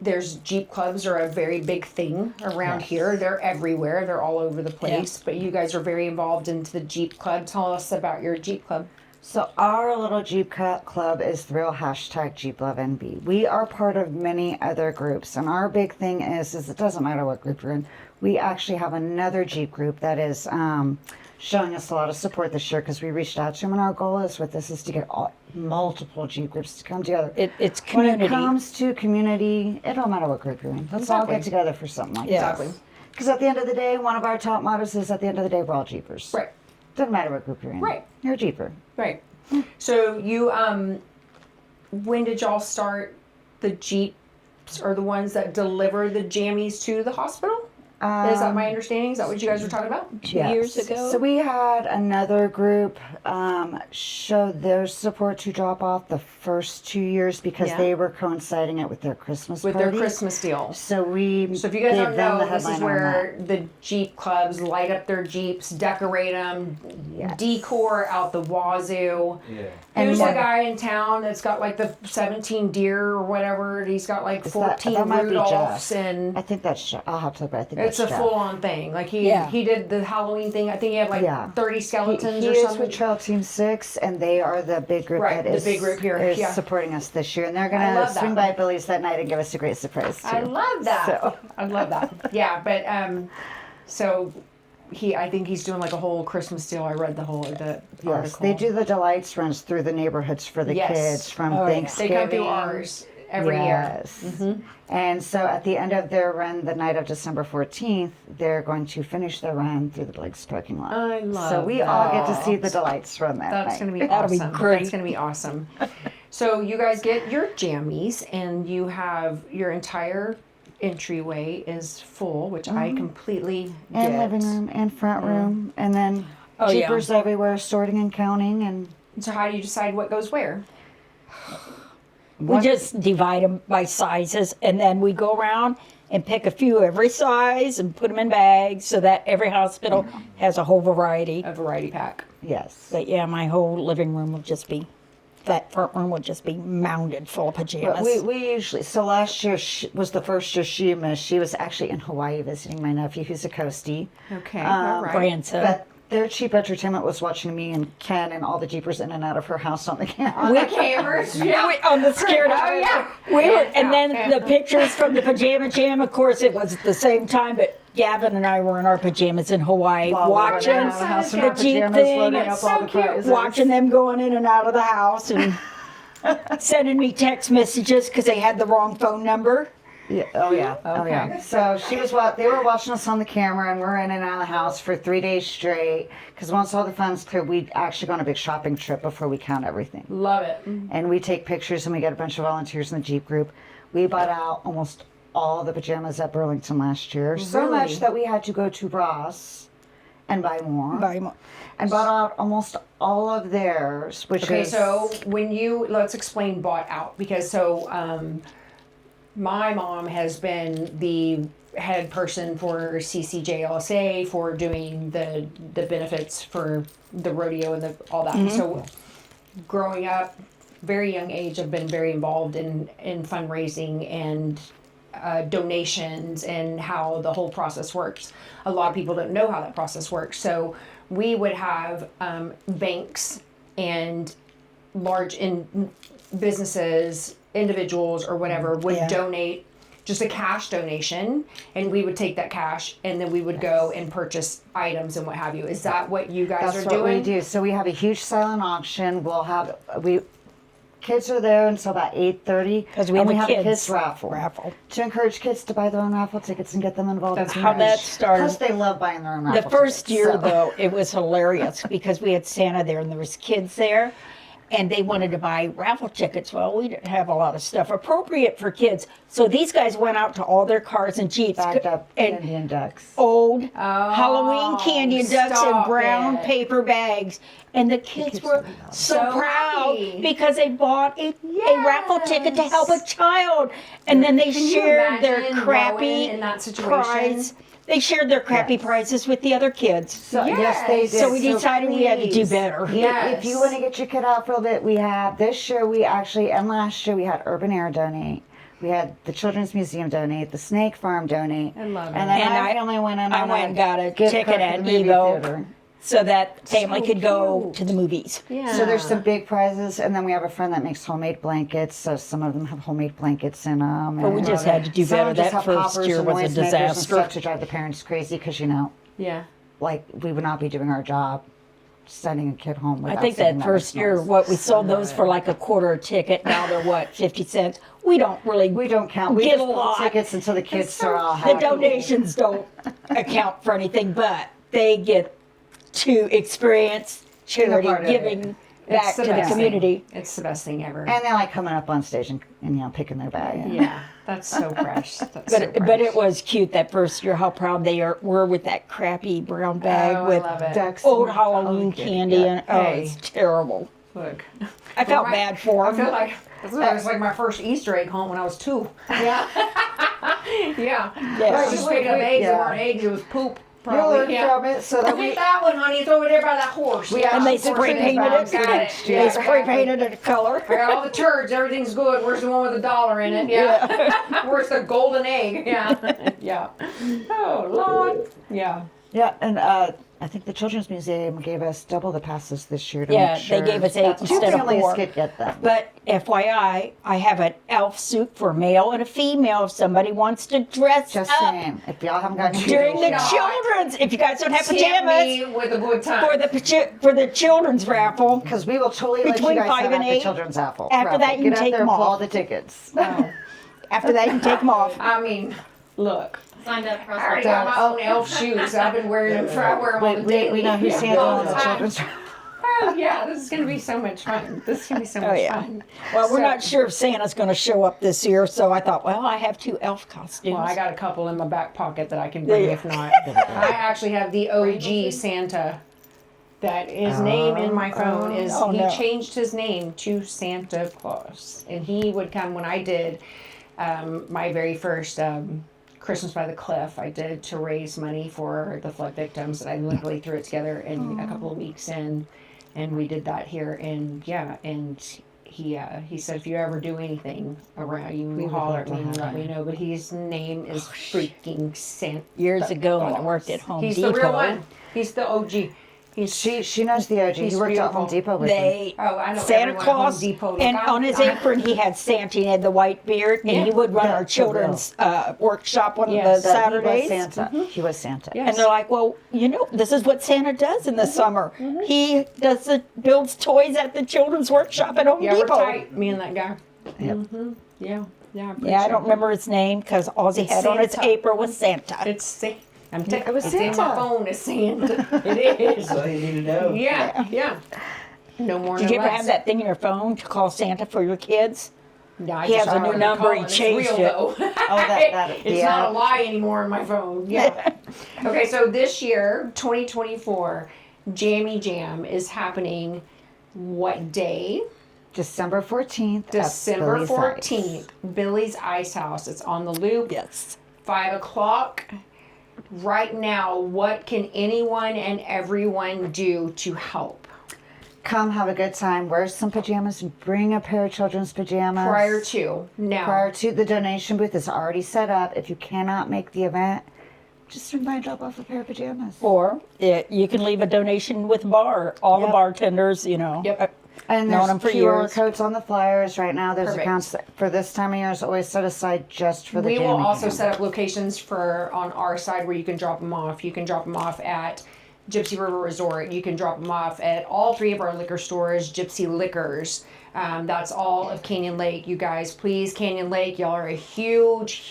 S3: There's Jeep clubs are a very big thing around
S5: Yes.
S3: here. They're everywhere. They're all over the place. But you guys are very involved into the Jeep club. Tell us about your Jeep club.
S5: So our little Jeep club is the real hashtag Jeep Love NB. We are part of many other groups, and our big thing is it doesn't matter what group you're in. We actually have another Jeep group that is showing us a lot of support this year because we reached out to them, and our goal is with this is to get multiple Jeep groups to come together.
S4: It's community.
S5: When it comes to community, it don't matter what group you're in. Let's all get together for something like
S4: Yes.
S5: this. Because at the end of the day, one of our top mottos is at the end of the day, we're all Jeepers.
S3: Right.
S5: Doesn't matter what group you're in.
S3: Right.
S5: You're a Jeeper.
S3: Right. So you, when did y'all start the Jeeps or the ones that deliver the jammies to the hospital? Is that my understanding? Is that what you guys were talking about?
S4: 2 years ago.
S5: So we had another group show their support to drop off the first 2 years because they were coinciding it with their Christmas
S3: With
S5: party.
S3: their Christmas deal.
S5: So if
S3: you guys don't know, this is where the Jeep clubs light up their Jeeps, decorate them, decor out the wazoo.
S6: Yeah.
S5: And
S3: There's
S5: then-
S3: a guy in town that's got like the 17 deer or whatever. And he's got like 14
S5: that might be
S3: Rudolphs
S5: Jeff.
S3: and
S5: I think that's I'll have to look, but I think
S3: it's a
S5: that's Jeff.
S3: full-on thing. Like he did the Halloween thing. I think he had like 30 skeletons
S5: he
S3: or
S5: is
S3: something.
S5: with Trail Team 6, and they are the big group
S3: Right,
S5: that
S3: the
S5: is,
S3: big group here,
S5: is
S3: yeah.
S5: supporting us this year. And they're
S3: I
S5: going to
S3: love that.
S5: swing by Billy's that night and give us a great surprise, too.
S3: I love that.
S5: So.
S3: I love that. Yeah, but so I think he's doing like a whole Christmas deal. I read the
S5: Yes,
S3: article.
S5: they do the delights runs through the neighborhoods for the kids from
S4: Oh, yeah.
S3: They
S5: Thanksgiving.
S3: come through ours every year.
S5: Yes. And so at the end of their run, the night of December 14th, they're going to finish their run through the Blake's parking lot.
S3: I love
S5: So we all get to see the delights run that
S3: That's
S5: night.
S3: going to be
S4: That'll be
S3: awesome.
S4: great.
S3: That's going to be awesome. So you guys get your jammies, and you have your entire entryway is full, which I completely get.
S5: And living room and front room. And then
S4: Oh, yeah.
S5: jeepers everywhere, sorting and counting. And
S3: So how do you decide what goes where?
S4: We just divide them by sizes, and then we go around and pick a few every size and put them in bags so that every hospital has a whole variety.
S3: A variety pack.
S5: yes.
S4: But yeah, my whole living room will just be, that front room will just be mounded full of
S5: But
S4: pajamas.
S5: we usually, so last year was the first year she missed. She was actually in Hawaii visiting my nephew, who's a coastie.
S3: Okay, all right.
S4: Grandson.
S5: But their cheap entertainment was watching me and Ken and all the jeepers in and out of her house on the camera.
S3: On the cameras, yeah.
S4: On the scared
S3: Oh, yeah.
S4: We were, and then the pictures from the pajama jam, of course, it was at the same time, but Gavin and I were in our pajamas in Hawaii
S5: While we were
S4: watching
S5: in and out of the house in
S4: the
S5: our
S4: Jeep
S5: pajamas,
S4: thing,
S5: loading up
S3: so
S5: all the
S3: cute.
S5: prizes.
S4: watching them going in and out of the house and sending me text messages because they had the wrong phone number.
S5: Yeah, oh yeah, oh yeah. So they were watching us on the camera, and we're in and out of the house for 3 days straight. Because once all the funds cleared, we actually go on a big shopping trip before we count everything.
S3: Love it.
S5: And we take pictures, and we get a bunch of volunteers in the Jeep group. We bought out almost all the pajamas at Burlington last year, so
S3: Really?
S5: much that we had to go to Ross and buy more. And bought out almost all of theirs, which
S3: Okay,
S5: is
S3: so let's explain bought out, because my mom has been the head person for CCJLSA for doing the benefits for the rodeo and all that. So growing up, very young age, I've been very involved in fundraising and donations and how the whole process works. A lot of people don't know how that process works. So we would have banks and large businesses, individuals or whatever would donate just a cash donation, and we would take that cash and then we would go and purchase items and what have you. Is that what you guys
S5: That's
S3: are
S5: what
S3: doing?
S5: we do. So we have a huge silent auction. Kids are there until about 8:30.
S4: Because we have
S5: and
S4: a
S5: we have
S4: kids
S5: a kids raffle to encourage kids to buy their own raffle tickets and get them involved.
S3: That's
S5: in
S4: how that
S5: community.
S4: started.
S5: Plus, they love buying their own raffle
S4: The first
S5: tickets,
S4: year,
S5: so.
S4: though, it was hilarious because we had Santa there and there was kids there, and they wanted to buy raffle tickets. Well, we didn't have a lot of stuff appropriate for kids, so these guys went out to all their cars and Jeeps
S5: Bagged up
S4: and
S5: Indian ducks.
S4: old Halloween candy and ducks in
S3: stop
S4: brown
S3: it.
S4: paper bags. And the kids were so
S3: So
S4: proud
S3: happy.
S4: because they bought a raffle ticket to help a child. And then they
S3: Can you
S4: shared their
S3: imagine
S4: crappy
S3: Rowan in that situation?
S4: prize. They shared their crappy prizes with the other kids.
S5: So, yes, they did.
S4: So we decided we had to do
S5: please,
S4: better.
S5: If you want to get your kid out for a bit, we have this year. And last year we had Urban Air donate. We had the Children's Museum donate, the Snake Farm donate.
S3: I love it.
S5: And then
S4: And
S5: I family went in.
S4: I
S5: on
S4: went and got a
S5: gift
S4: ticket
S5: card for
S4: at
S5: the movie
S4: Evo
S5: theater.
S4: so that family could go to the movies.
S3: Yeah.
S5: So there's some big prizes, and then we have a friend that makes homemade blankets. So some of them have homemade blankets in them.
S4: But we just had to do better. That first year was a disaster.
S5: To drive the parents crazy because
S3: Yeah.
S5: like we would not be doing our job sending a kid home.
S4: I think that first year, what we sold those for like a quarter a ticket. Now they're what, 50 cents? We don't
S5: count. We
S4: get
S5: just
S4: a lot.
S5: pull tickets until the kids are all
S4: The
S5: happy.
S4: donations don't account for anything, but they get to experience charity
S5: part of it.
S4: giving back
S3: It's
S4: to the
S3: best thing.
S4: community.
S3: It's the best thing ever.
S5: And they like coming up on stage and picking their bag.
S3: Yeah, that's so fresh. That's so
S4: But
S3: fresh.
S4: it was cute that first year, how proud they were with that crappy brown bag
S3: Oh,
S4: with
S3: I love it.
S5: Ducks
S4: old
S5: and-
S4: Halloween candy and
S3: Hey.
S4: it's terrible.
S3: Look.
S4: I felt
S3: Right.
S4: bad for
S3: I
S4: them.
S3: feel like it was like my first Easter egg hunt when I was 2. Yeah. yeah. I was just picking up eggs. They weren't eggs. It was poop.
S5: You'll learn
S3: Probably.
S5: from it so that
S3: Take that one, honey. It's over there by that horse.
S4: And they spray painted it.
S3: Got it.
S4: They spray painted it a color.
S3: I got all the turds. Everything's good. Where's the one with the $1 in it? Yeah. Where's the golden egg? Yeah. Yeah. Oh, Lord. Yeah.
S5: Yeah, and I think the Children's Museum gave us double the passes this year to
S4: Yeah,
S5: make sure.
S4: they gave us 8
S5: two
S4: instead of
S5: families
S4: 4.
S5: could get them.
S4: But FYI, I have an elf suit for a male and a female if somebody wants to dress
S5: Just
S4: up
S5: saying, if y'all haven't got
S4: during the
S3: not.
S4: children's. If you guys don't have
S3: Tip
S4: pajamas
S3: me with a good time.
S4: for the children's raffle,
S5: because we will totally let you
S4: Between
S5: guys
S4: 5
S5: have
S4: and
S5: at the
S4: 8.
S5: Children's raffle.
S4: After that, you
S5: Get
S4: can
S5: out
S4: take
S5: there
S4: them
S5: and pull
S4: off.
S5: all the tickets.
S4: after that you can take them off.
S3: I mean, look.
S7: Signed up for
S3: I already got my own elf shoes. I've been wearing them for I wear them on the daily.
S5: We know who's Santa
S3: All
S5: on
S3: the
S5: the
S3: time.
S5: Children's raffle.
S3: Oh, yeah, this is going to be so much fun. This is going to be so much fun.
S4: Well, we're
S3: So-
S4: not sure if Santa's going to show up this year, so I thought, well, I have 2 elf costumes.
S3: Well, I got a couple in my back pocket that I can bring if not. I actually have the OG Santa. That his name in my phone is,
S4: Oh,
S3: he
S4: no.
S3: changed his name to Santa Claus. And he would come when I did my very first Christmas by the Cliff. I did to raise money for the flood victims, and I literally threw it together in a couple of weeks in, and we did that here. And yeah, and he said, if you ever do anything around, you holler at me and let me know. But his name is freaking Santa.
S4: Years ago when I worked at Home
S3: He's
S4: Depot.
S3: the real one. He's the OG. He's
S5: She knows the OG.
S3: He's
S5: He worked at
S3: beautiful.
S5: Home Depot with me.
S4: They
S3: Oh, I know
S4: Santa
S3: everyone at Home
S4: Claus,
S3: Depot.
S4: and
S3: Look,
S4: on his apron he had Santa. He had the white beard, and he would run our children's workshop on
S3: Yes.
S4: the
S5: But
S4: Saturdays.
S5: He was Santa. He was Santa.
S3: Yes.
S4: And they're like, well, this is what Santa does in the summer. He builds toys at the children's workshop at Home
S3: Yeah, we're
S4: Depot.
S3: tight, me and that guy.
S5: Yep.
S3: Yeah, yeah.
S4: Yeah, I don't remember his name because all he had on his
S3: Santa.
S4: apron was Santa.
S3: It's
S5: It was
S3: it's in my
S5: Santa.
S3: phone. It's Santa. It is.
S2: So you need to know.
S3: Yeah. No more.
S4: Did
S3: no
S4: you ever
S3: less.
S4: have that thing in your phone to call Santa for your kids?
S3: No, I
S4: He
S3: just
S4: has a new
S3: already
S4: number,
S3: call
S4: he
S3: it. It's
S4: changed
S3: real,
S4: it.
S3: though.
S5: that-
S3: It's
S5: yeah.
S3: not a lie anymore in my phone. Yeah. Okay, so this year, 2024, Jammy Jam is happening. What day?
S5: December 14th. at
S3: December
S5: Billy's
S3: 14th, Billy's Ice House. It's on the Loop.
S4: Yes.
S3: 5 o'clock. Right now, what can anyone and everyone do to help?
S5: Come have a good time. Wear some pajamas. Bring a pair of children's pajamas.
S3: Prior to now.
S5: Prior to the donation booth is already set up. If you cannot make the event, just swing by and drop off a pair of pajamas.
S4: Or you can leave a donation with bar. All the
S5: Yep.
S4: bartenders,
S3: Yep.
S5: And
S4: known
S5: there's
S4: them for
S5: QR
S4: years.
S5: codes on the flyers right now. There's
S3: Perfect.
S5: accounts that for this time of year is always set aside just for the
S3: We will
S5: Jammy
S3: also
S5: Jam.
S3: set up locations on our side where you can drop them off. You can drop them off at Gypsy River Resort. You can drop them off at all 3 of our liquor stores, Gypsy Liquors. That's all of Canyon Lake. You guys, please, Canyon Lake, y'all are a huge,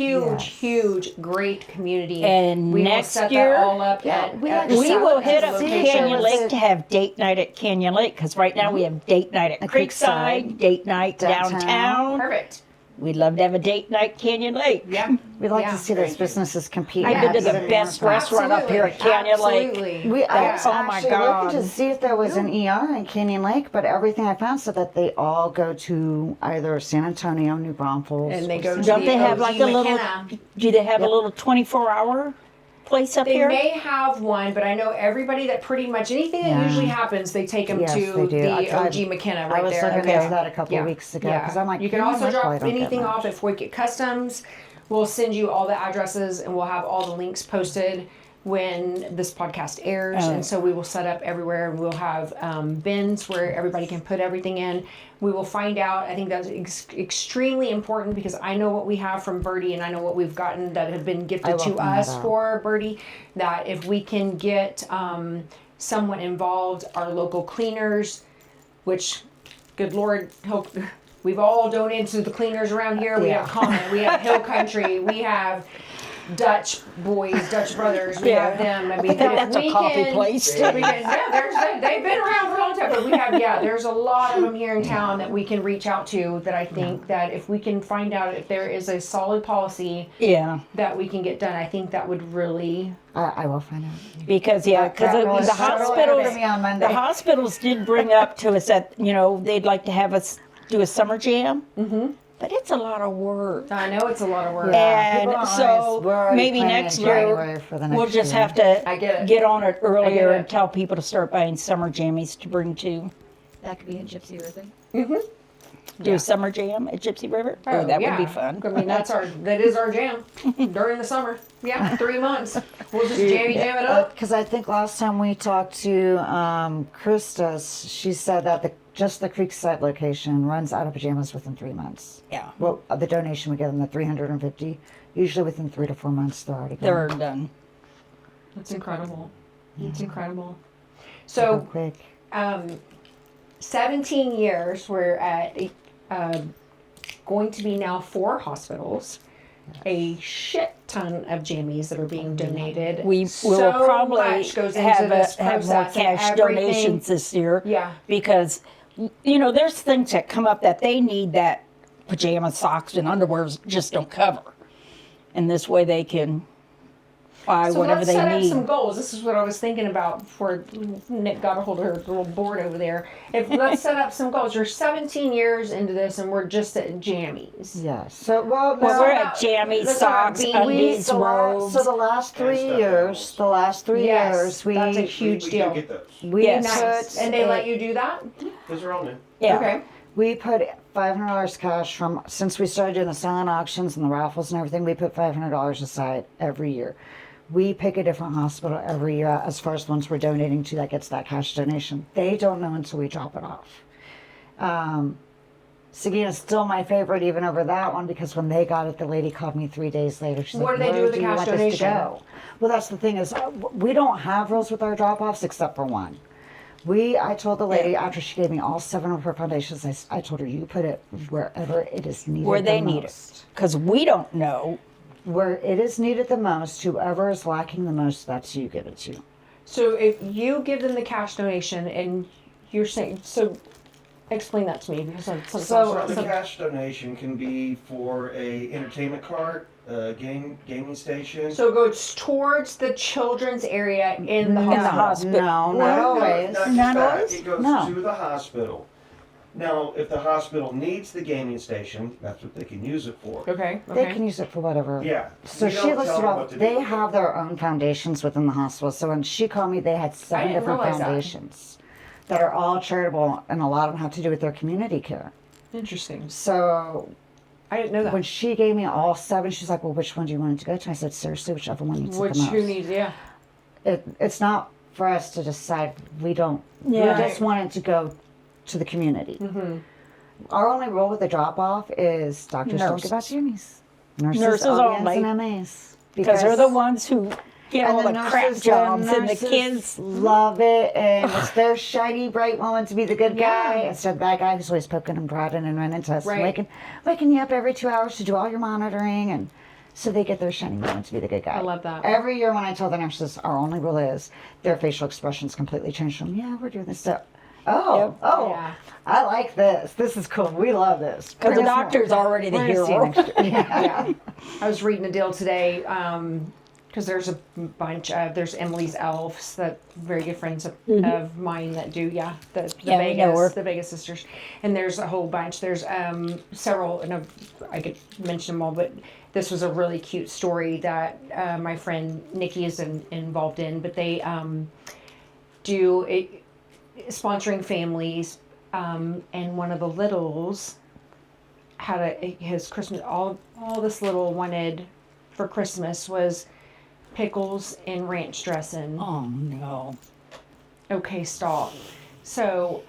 S3: great community.
S4: And
S3: we
S4: next
S3: will set
S4: year-
S3: that all up
S5: Yeah,
S3: at
S5: we
S3: at
S5: like
S4: We
S5: South
S4: will
S5: End
S4: hit up
S5: location.
S4: Canyon Lake to have date night at Canyon Lake because right now we have date night at Creekside,
S5: Creekside,
S4: date night
S5: downtown.
S4: downtown.
S3: Perfect.
S4: We'd love to have a date night Canyon Lake.
S3: Yeah.
S5: We'd like
S3: Yeah.
S5: to see those businesses compete.
S4: I've been to the
S5: even more
S4: best
S5: fun.
S4: restaurant up here at Canyon Lake.
S3: Absolutely.
S5: I
S4: Yeah.
S5: was
S4: Oh my
S5: actually
S4: God.
S5: looking to see if there was an ER in Canyon Lake, but everything I found said that they all go to either San Antonio, New Braunfels,
S3: And they
S5: or
S3: go to
S4: Don't
S3: the
S4: they have
S3: OG
S4: like a little?
S3: McKenna.
S4: Do they have a little 24-hour place up
S3: They
S4: here?
S3: may have one, but I know everybody that pretty much anything that
S5: Yeah.
S3: usually happens, they take them
S5: Yes,
S3: to
S5: they do.
S3: the
S5: I-
S3: OG McKenna right
S5: I was
S3: there.
S5: looking
S3: Okay.
S5: at that a couple of weeks ago because I'm like,
S3: you can
S5: Canyon
S3: also
S5: Lake
S3: drop
S5: probably don't get
S3: anything
S5: much.
S3: off at Foy Customs. We'll send you all the addresses and we'll have all the links posted. when this podcast airs. And so we will set up everywhere, and we'll have bins where everybody can put everything in. We will find out. I think that's extremely important, because I know what we have from Birdie, and I know what we've gotten that have been gifted to us for Birdie, that if we can get someone involved, our local cleaners, which, good Lord, we've all donated to the cleaners around here. We have Common, we have Hill Country, we have Dutch boys, Dutch brothers, we have them. I mean,
S4: that's a coffee place.
S3: they've been around for a long time, but we have, there's a lot of them here in town that we can reach out to, that I think that if we can find out if there is a solid policy that we can get done, I think that would really...
S5: I will find out.
S4: Because the hospitals did bring up to us that, they'd like to have us do a summer jam. Mm-hmm. But it's a lot of work.
S3: I know it's a lot of work.
S4: And so maybe next year we'll just have to get on it earlier and tell people to start buying summer jammies to bring to.
S7: That could be in Gypsy River.
S3: Mm-hmm.
S4: Do a summer jam at Gypsy River? Oh, that would be fun.
S3: I mean, that is our jam during the summer. Yeah, 3 months. We'll just jammy jam it up.
S5: Because I think last time we talked to Krista, she said that just the Creekside location runs out of pajamas within 3 months.
S4: Yeah.
S5: Well, the donation we get them, the $350, usually within 3 to 4 months they're already gone.
S4: They're done.
S3: That's incredible. It's incredible. So,
S5: quick.
S3: 17 years, we're at going to be now 4 hospitals. A shit ton of jammies that are being donated.
S4: We will probably have more cash donations this year.
S3: Yeah.
S4: Because, there's things that come up that they need that pajama, socks, and underwear just don't cover. And this way they can buy whatever they need.
S3: So let's set up some goals. This is what I was thinking about before Nick got a hold of her little board over there. Let's set up some goals. You're 17 years into this, and we're just at jammies.
S5: Yeah. So,
S4: we're at jammies, socks, undies, robes.
S5: So the last 3 years, we...
S3: That's a huge deal.
S6: We do get those.
S3: Nice. And they let you do that?
S6: Those are all new.
S4: Yeah.
S3: Okay.
S5: We put $500 cash since we started doing the silent auctions and the raffles and everything, we put $500 aside every year. We pick a different hospital every year as far as the ones we're donating to that gets that cash donation. They don't know until we drop it off. Sagina's still my favorite even over that one, because when they got it, the lady called me 3 days later. She's
S3: what
S5: like,
S3: do they do with the cash donation?
S5: Well, that's the thing is, we don't have rules with our drop-offs except for one. I told the lady after she gave me all 7 of her foundations, I told her, you put it wherever it is needed
S4: where they need it. Because we don't know.
S5: Where it is needed the most, whoever is lacking the most, that's who you give it to.
S3: So if you give them the cash donation and you're saying, so explain that to me, because
S6: the cash donation can be for a entertainment cart, gaming station.
S3: So it goes towards the children's area in the hospital.
S5: No, not always.
S6: Not always? It goes to the hospital. Now, if the hospital needs the gaming station, that's what they can use it for.
S3: Okay.
S5: They can use it for whatever.
S6: Yeah.
S5: So she listed off, they have their own foundations within the hospital. So when she called me, they had 7 different foundations that are all charitable, and a lot of them have to do with their community care.
S3: Interesting.
S5: So
S3: I didn't know that.
S5: When she gave me all 7, she's like, well, which one do you want it to go to? I said, seriously, whichever one needs it the most.
S3: Who needs,
S5: It's not for us to decide. We don't. Yeah. We just want it to go to the community. Mm-hmm. Our only rule with the drop-off is doctors don't give out jammies. Nurses only. And MAs.
S4: Because they're the ones who get all the crap jobs, and the kids
S5: love it, and it's their shiny, bright moment to be the good guy instead of the bad guy who's always poking and prodding and running to us, and waking you up every 2 hours to do all your monitoring, and so they get their shiny moment to be the good guy.
S3: I love that.
S5: Every year when I tell the nurses, our only rule is their facial expressions completely change from, we're doing this stuff. I like this. This is cool. We love this.
S4: Because the doctor's already the hero.
S3: I was reading a deal today, because there's a bunch of, there's Emily's elves, that very good friends of mine that do, the Vegas sisters. And there's a whole bunch. There's several, and I could mention them all, but this was a really cute story that my friend Nikki is involved in, but they do it, sponsoring families, and one of the littles had his Christmas, all this little wanted for Christmas was pickles, and ranch dressing.
S4: Oh, no.
S3: Okay, stop. So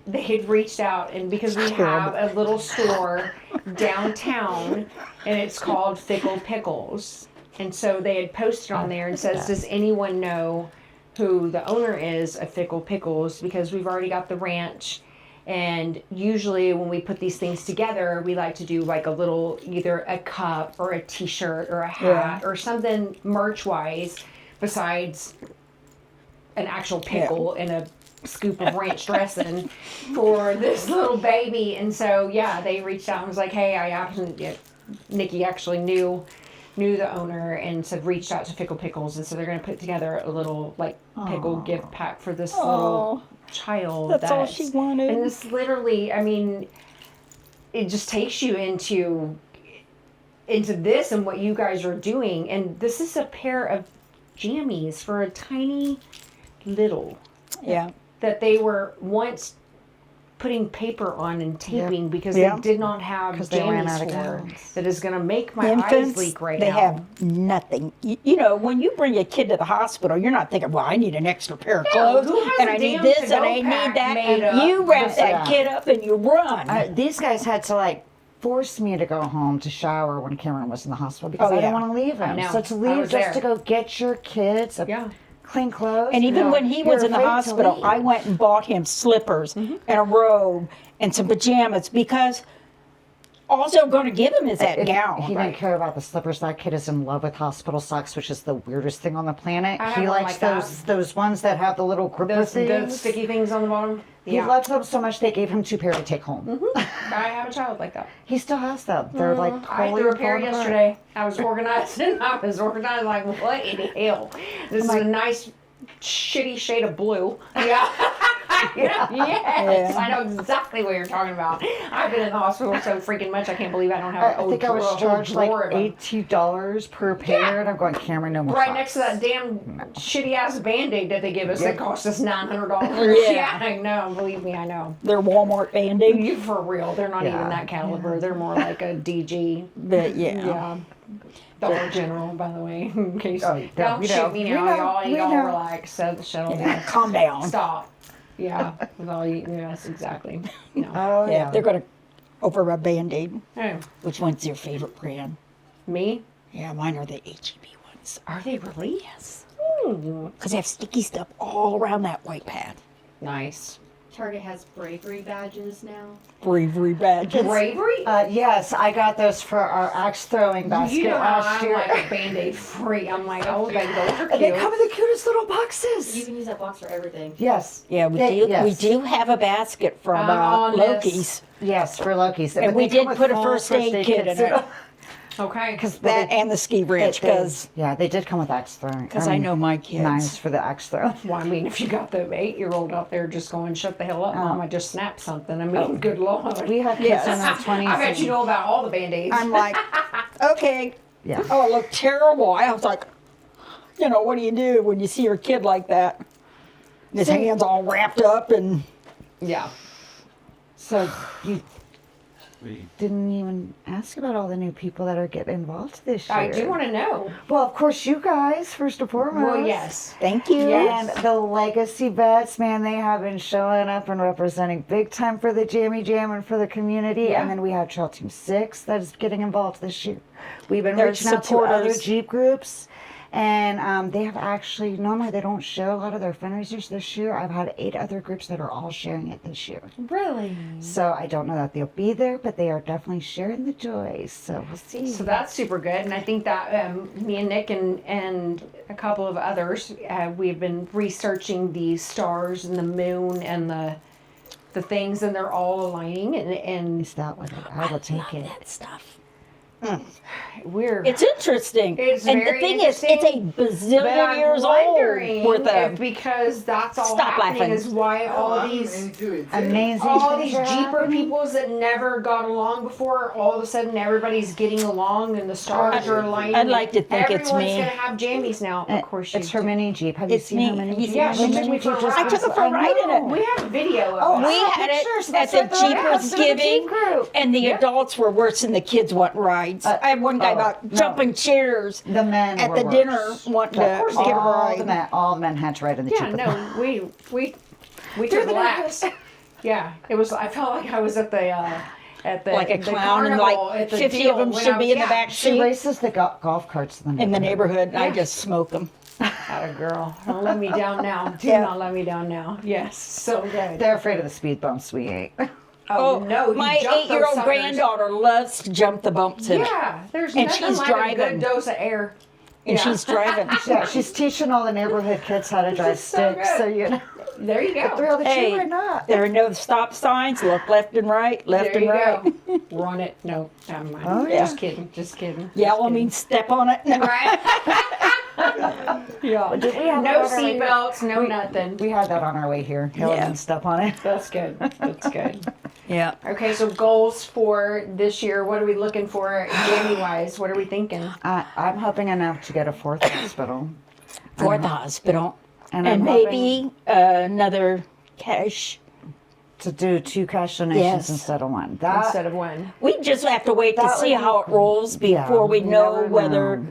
S3: they had reached out, and because we have a little store downtown, and it's called Fickle Pickles. And so they had posted on there and says, does anyone know who the owner is of Fickle Pickles? Because we've already got the ranch. And usually when we put these things together, we like to do like a little, either a cup or a t-shirt or a hat or something merch-wise besides an actual pickle and a scoop of ranch dressing for this little baby. And so, they reached out and was like, hey, Nikki actually knew the owner and said reached out to Fickle Pickles. And so they're going to put together a little like pickle gift pack for this little child.
S4: That's all she wanted.
S3: And this literally, I mean, it just takes you into this and what you guys are doing. And this is a pair of jammies for a tiny little.
S4: Yeah.
S3: That they were once putting paper on and taping because they did not have jammies for. That is going to make my eyes leak right
S4: they
S3: now.
S4: have nothing. You know, when you bring a kid to the hospital, you're not thinking, well, I need an extra pair of clothes,
S3: who has
S4: and
S3: a
S4: I need
S3: damn
S4: this, and
S3: to-go
S4: I need
S3: pack
S4: that.
S3: made up?
S4: And you wrap that kid up and you run.
S5: These guys had to like force me to go home to shower when Cameron was in the hospital because I didn't want to leave him.
S3: know.
S5: So to
S3: I
S5: leave
S3: was
S5: just
S3: there.
S5: to go get your kids clean clothes.
S4: And even when he was in the
S5: afraid to
S4: hospital,
S5: leave.
S4: I went and bought him slippers and a robe and some pajamas because all they're going to give him is that gown.
S5: He didn't care about the slippers. That kid is in love with hospital socks, which is the weirdest thing on the planet.
S3: I have
S5: He
S3: one
S5: likes
S3: like
S5: those ones that have the little gripper
S3: Those
S5: things.
S3: sticky things on the bottom.
S5: He loves them so much they gave him 2 pairs to take home.
S3: I have a child like that.
S5: He still has them. They're like
S3: I
S5: totally
S3: threw a pair
S5: falling apart.
S3: yesterday. I was organized like, what in hell? This is a nice shitty shade of blue. Yeah. Yes, I know exactly what you're talking about. I've been in the hospital so freaking much. I can't believe I don't have
S5: I think I was charged like $80 per pair, and I'm going, Cameron, no more
S3: right
S5: socks.
S3: next to that damn shitty ass Band-Aid that they give us that cost us $900.
S4: Yeah.
S3: I know. Believe me, I know.
S4: They're Walmart Band-Aids.
S3: You for real? They're not even that caliber. They're more like a DG.
S4: But yeah.
S3: Dollar General, by the way, in case.
S5: Oh,
S3: Don't
S5: we
S3: shoot
S5: know.
S3: me
S5: We
S3: now,
S5: know.
S3: y'all.
S5: We
S3: Y'all
S5: know.
S3: relax. Settle down.
S4: Calm down.
S3: Stop. Yeah, with all you, yes, exactly. No.
S5: Oh,
S4: Yeah, they're going to over a Band-Aid.
S3: Oh,
S4: Which one's your favorite brand?
S3: me?
S4: Yeah, mine are the HEB ones.
S3: Are they really?
S4: Yes. Because they have sticky stuff all around that white pad.
S3: Nice.
S7: Target has bravery badges now.
S4: Bravery badges.
S3: Bravery?
S5: Yes, I got those for our axe throwing basket
S3: You know how
S5: last
S3: I'm
S5: year.
S3: like a Band-Aid free. I'm like, oh, baby, those are
S5: And they
S3: cute.
S5: come in the cutest little
S7: You
S5: boxes.
S7: can use that box for everything.
S5: Yes.
S4: Yeah, we
S5: Yes.
S4: do have a basket from
S3: on this.
S4: Loki's.
S5: Yes, for Loki's.
S4: And we did put a first aid kit in it.
S3: Okay.
S5: Because
S4: That and the ski ranch, because
S5: they did come with axe throwing.
S4: I know my kids.
S5: Knives for the axe throw.
S3: Well, I mean, if you got the 8-year-old out there just going, shut the hell up, Mom, I just snapped something. I mean, good Lord.
S5: We have kids in their 20s.
S3: I bet you know about all the Band-Aids.
S4: I'm like, okay.
S5: Yeah.
S4: Oh, it looked terrible. I was like, what do you do when you see your kid like that? His hands all wrapped up and...
S3: Yeah.
S5: So you didn't even ask about all the new people that are getting involved this year.
S3: I do want to know.
S5: Well, of course, you guys, first and foremost.
S3: Well, yes.
S4: Thank you.
S5: And the legacy vets, man, they have been showing up and representing big time for the Jammy Jam and for the community.
S3: Yeah.
S5: And then we have Trail Team 6 that is getting involved this year. We've been
S4: They're
S5: reaching out to other
S4: supporters.
S5: Jeep groups. And they have actually, normally they don't show a lot of their fundraisers this year. I've had 8 other groups that are all sharing it this year.
S3: Really?
S5: So I don't know that they'll be there, but they are definitely sharing the joy. So we'll see.
S3: So that's super good. And I think that me and Nick and a couple of others, we've been researching the stars and the moon and the things, and they're all aligning. And
S5: Is that what I will take it?
S4: That stuff.
S3: we're...
S4: It's interesting.
S3: It's
S4: and the
S3: very
S4: thing is, it's a
S3: But
S4: bazillion
S3: I'm
S4: years
S3: wondering
S4: old worth
S3: if
S4: of...
S3: because that's all
S4: Stop
S3: happening
S4: laughing.
S3: is why all these
S5: Amazing.
S3: all these
S5: things are
S3: Jeeper
S5: happening.
S3: peoples that never got along before, all of a sudden everybody's getting along and the stars are aligning.
S4: I'd like to think it's
S3: Everyone's
S4: me.
S3: gonna have jammies now. Of course you
S5: It's her
S3: do.
S5: mini Jeep. Have you
S4: It's
S5: seen
S4: me.
S5: her mini
S4: You
S5: Jeep?
S4: see
S3: Yeah,
S4: my
S3: she
S4: mini
S3: took me
S4: Jeep?
S3: for a
S4: I
S3: ride.
S4: took her for a ride in it.
S3: We have a video of
S5: Oh,
S3: it.
S4: We
S5: I
S4: had
S5: pictures.
S4: it
S5: That's
S4: at
S5: what
S4: the
S5: they're
S4: Jeepers
S5: asking the Jeep
S4: Giving,
S5: group.
S4: and the adults were worse than the kids went riding. rides. I had one guy about jumping chairs.
S5: The men
S4: at
S5: were
S4: the dinner
S5: worse.
S4: wanting to
S5: Of course,
S4: get a
S5: all the men had to ride in the
S3: Yeah,
S5: cheaper
S3: no, we took laps. Yeah, it was. I felt like I was at the
S4: like a
S3: the
S4: clown, and
S3: carnival
S4: like
S3: at the
S4: 50
S3: deal
S4: of them
S3: when
S4: should
S3: I
S4: be
S3: was-
S4: in the back
S5: She
S4: seat
S5: races the golf carts
S4: in the neighborhood. And I just smoke them.
S3: Atta girl, don't let me down now. Do
S4: Yeah.
S3: not let me down now. Yes, so good.
S5: They're afraid of the speed bumps we ate.
S3: Oh, no, you
S4: my
S3: jumped those
S4: 8-year-old
S3: suckers.
S4: granddaughter loves to jump the bumps in.
S3: Yeah, there's
S4: And
S3: nothing
S4: she's
S3: like
S4: driving.
S3: a good dose of air.
S4: And
S3: Yeah.
S4: she's driving.
S5: Yeah, she's teaching all the neighborhood kids how to drive
S3: is so
S5: sticks,
S3: good.
S5: so you know.
S3: There you go.
S5: Thrill the
S4: Hey,
S5: cheaper or not.
S4: there are no stop signs. Look left and right, left
S3: There
S4: and
S3: you
S4: right.
S3: go. Run it. No, never mind.
S5: Oh, yeah.
S3: Just kidding. Just kidding.
S4: Yeah,
S3: Just
S4: well, I mean, step on it. No.
S3: right?
S4: Yeah.
S3: No seatbelts, no nothing.
S5: We had that on our way here. No
S4: Yeah.
S5: one step on it.
S3: That's good. That's good.
S4: Yeah.
S3: Okay, so goals for this year. What are we looking for, Jamie-wise? What are we thinking?
S5: I'm hoping enough to get a 4th hospital.
S4: For the hospital.
S5: And
S4: And
S5: I'm
S4: maybe another cash.
S5: to do 2 cash donations
S4: Yes.
S5: instead of 1.
S3: Instead of one.
S4: We just have to wait to
S5: That
S4: see
S5: would be
S4: how it rolls before we
S5: you
S4: know
S5: never
S4: whether
S5: know.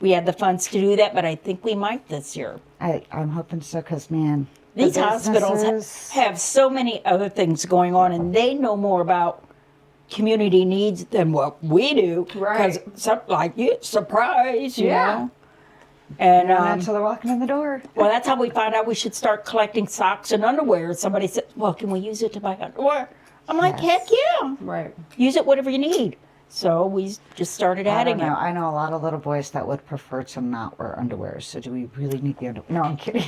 S4: we have the funds to do that, but I think we might this year.
S5: I'm hoping so because, man, the
S4: These hospitals
S5: businesses-
S4: have so many other things going on, and they know more about community needs than what we do.
S3: Right.
S4: Because, like you, surprise, you
S3: Yeah.
S4: know. And
S5: Not until they're walking in the door.
S4: well, that's how we found out we should start collecting socks and underwear. Somebody said, "Well, can we use it to buy underwear?" I'm like,
S5: Yes.
S4: "Heck yeah!
S3: Right.
S4: Use it whatever you need." So we just started
S5: I
S4: adding
S5: don't know.
S4: it.
S5: I know a lot of little boys that would prefer to not wear underwear. So do we really need the underwear? No, I'm kidding.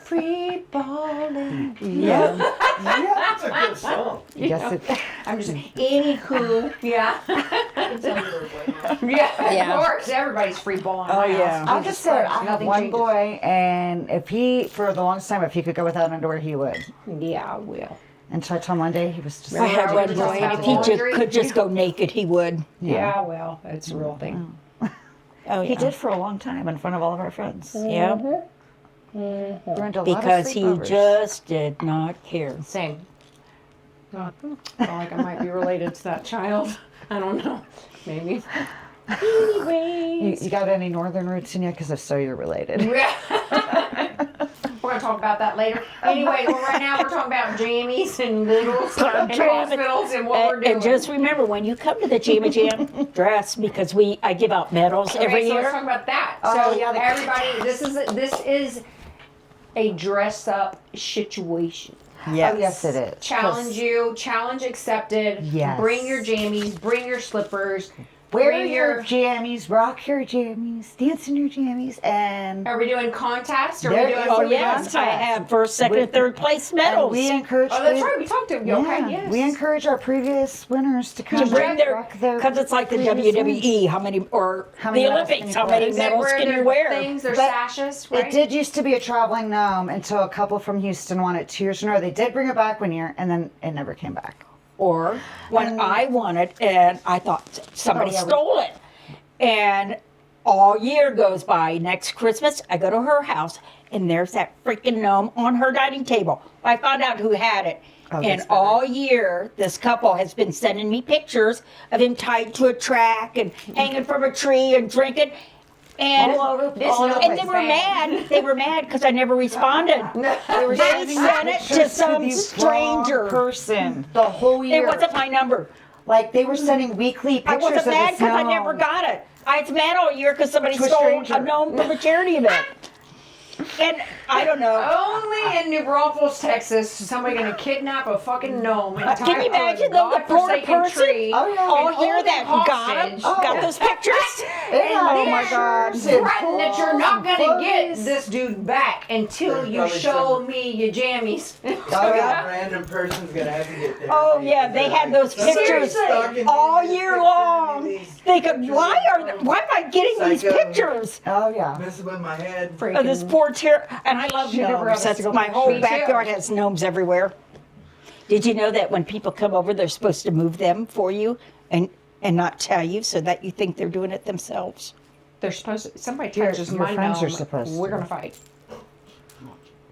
S3: Free balling.
S4: Yeah.
S6: That's a good song.
S5: Yes, it.
S3: I'm just anywho. Yeah. Yeah.
S4: Yeah.
S3: Of course, everybody's free balling.
S4: Oh, yeah.
S5: I'll just say I have
S3: Nothing
S5: one
S3: changes.
S5: boy, and if he, for the longest time, if he could go without underwear, he would.
S3: Yeah, I will.
S5: Until I told him one day he was just.
S4: I had one
S3: Just
S4: boy, and
S3: have
S4: if he
S3: laundry.
S4: could just go naked, he would.
S3: Yeah, well, it's a real thing.
S4: Oh,
S5: He
S4: yeah.
S5: did for a long time in front of all of our friends.
S4: Yeah,
S5: Ruined a lot of
S4: because he
S5: sleepovers.
S4: just did not care.
S3: Same. I feel like I might be related to that child. I don't know. Maybe.
S5: You got any northern roots in you? Because if so, you're related.
S3: Yeah. We're going to talk about that later. Anyway, well, right now we're talking about jammies and littles and hospitals and what we're doing.
S4: And just remember, when you come to the Jammy Jam, dress, because I give out medals every
S3: Okay, so let's
S4: year.
S3: talk about that.
S5: Oh,
S3: So
S5: yeah, the-
S3: everybody, this is a dress up situation.
S5: Yes. Oh, yes, it is.
S3: Challenge you, challenge accepted.
S5: Yes.
S3: Bring your jammies, bring your slippers.
S5: Wear
S3: bring
S5: your jammies, rock your jammies, dance in your jammies, and
S3: Are we doing contest? Or
S5: There
S3: are we doing
S5: is
S4: Oh,
S5: a
S3: something
S4: yes,
S3: else?
S4: I have first, second, and third place
S5: and
S4: medals.
S5: we encourage.
S3: Oh, that's right. We talked to you. Okay, yes.
S5: We encourage our previous winners to come
S4: to bring their,
S5: rock their
S4: because it's like the
S5: previous
S4: WWE,
S5: wins.
S4: how many, or
S5: How
S4: the
S5: many medals
S4: Olympics,
S5: can you
S4: how
S5: put?
S4: many
S5: Is
S3: They
S4: medals
S3: wear
S4: can
S3: their
S4: you wear?
S3: Things, their
S5: But
S3: sashes, right?
S5: It did used to be a traveling gnome until a couple from Houston won it 2 years in a row. They did bring it back one year, and then it never came back.
S4: Or when I won it and I thought somebody
S5: Oh, yeah, we-
S4: stole it. And all year goes by. Next Christmas, I go to her house and there's that freaking gnome on her dining table. I found out who had it.
S5: Oh,
S4: And
S5: that's better.
S4: all year, this couple has been sending me pictures of him tied to a track and hanging from a tree and drinking. And,
S5: All over-
S3: This
S5: all over
S3: gnome
S4: and
S5: the
S4: they
S3: is
S4: were
S3: bad.
S4: mad. They were mad because I never responded.
S5: They were
S4: They
S5: sending
S4: sent it to
S5: pictures
S4: some
S5: the
S4: stranger.
S5: wrong person the whole
S4: It
S5: year.
S4: wasn't my number.
S5: Like they were sending weekly
S4: I
S5: pictures
S4: wasn't
S5: of
S4: mad
S5: this
S4: because I
S5: gnome.
S4: never got it. I was mad all year because somebody
S5: To a
S4: stole
S5: stranger.
S4: a gnome from a charity event. And I don't know.
S3: Only in New Braunfels, Texas, is somebody going to kidnap a fucking gnome and tie
S4: Can you
S3: it to a
S4: imagine though the poor
S3: godforsaken
S4: person
S3: tree
S5: Oh, yeah.
S4: all
S3: and
S4: here
S3: hold
S4: that
S3: it
S4: got them,
S3: hostage
S4: got those pictures?
S5: Oh
S4: my God.
S3: threaten that you're not going to get
S5: Clothes.
S3: this dude back until you
S6: Probably
S3: show
S6: some-
S3: me your jammies.
S5: Oh, yeah.
S6: Random person's gonna have to get there.
S4: Oh yeah, they had those pictures all year long. Thinking, why am I getting these
S6: Psycho.
S4: pictures
S5: Oh, yeah.
S6: Messing with my head.
S4: of this poor and I love
S5: She never
S4: gnomes.
S5: had a
S4: That's
S5: single
S4: my whole
S3: Me too.
S4: backyard has gnomes everywhere. Did you know that when people come over, they're supposed to move them for you and not tell you, so that you think they're doing it themselves?
S3: They're supposed to, somebody
S5: Your-
S3: touches
S5: your
S3: my
S5: friends
S3: gnome,
S5: are supposed
S3: we're
S5: to.
S3: going to fight.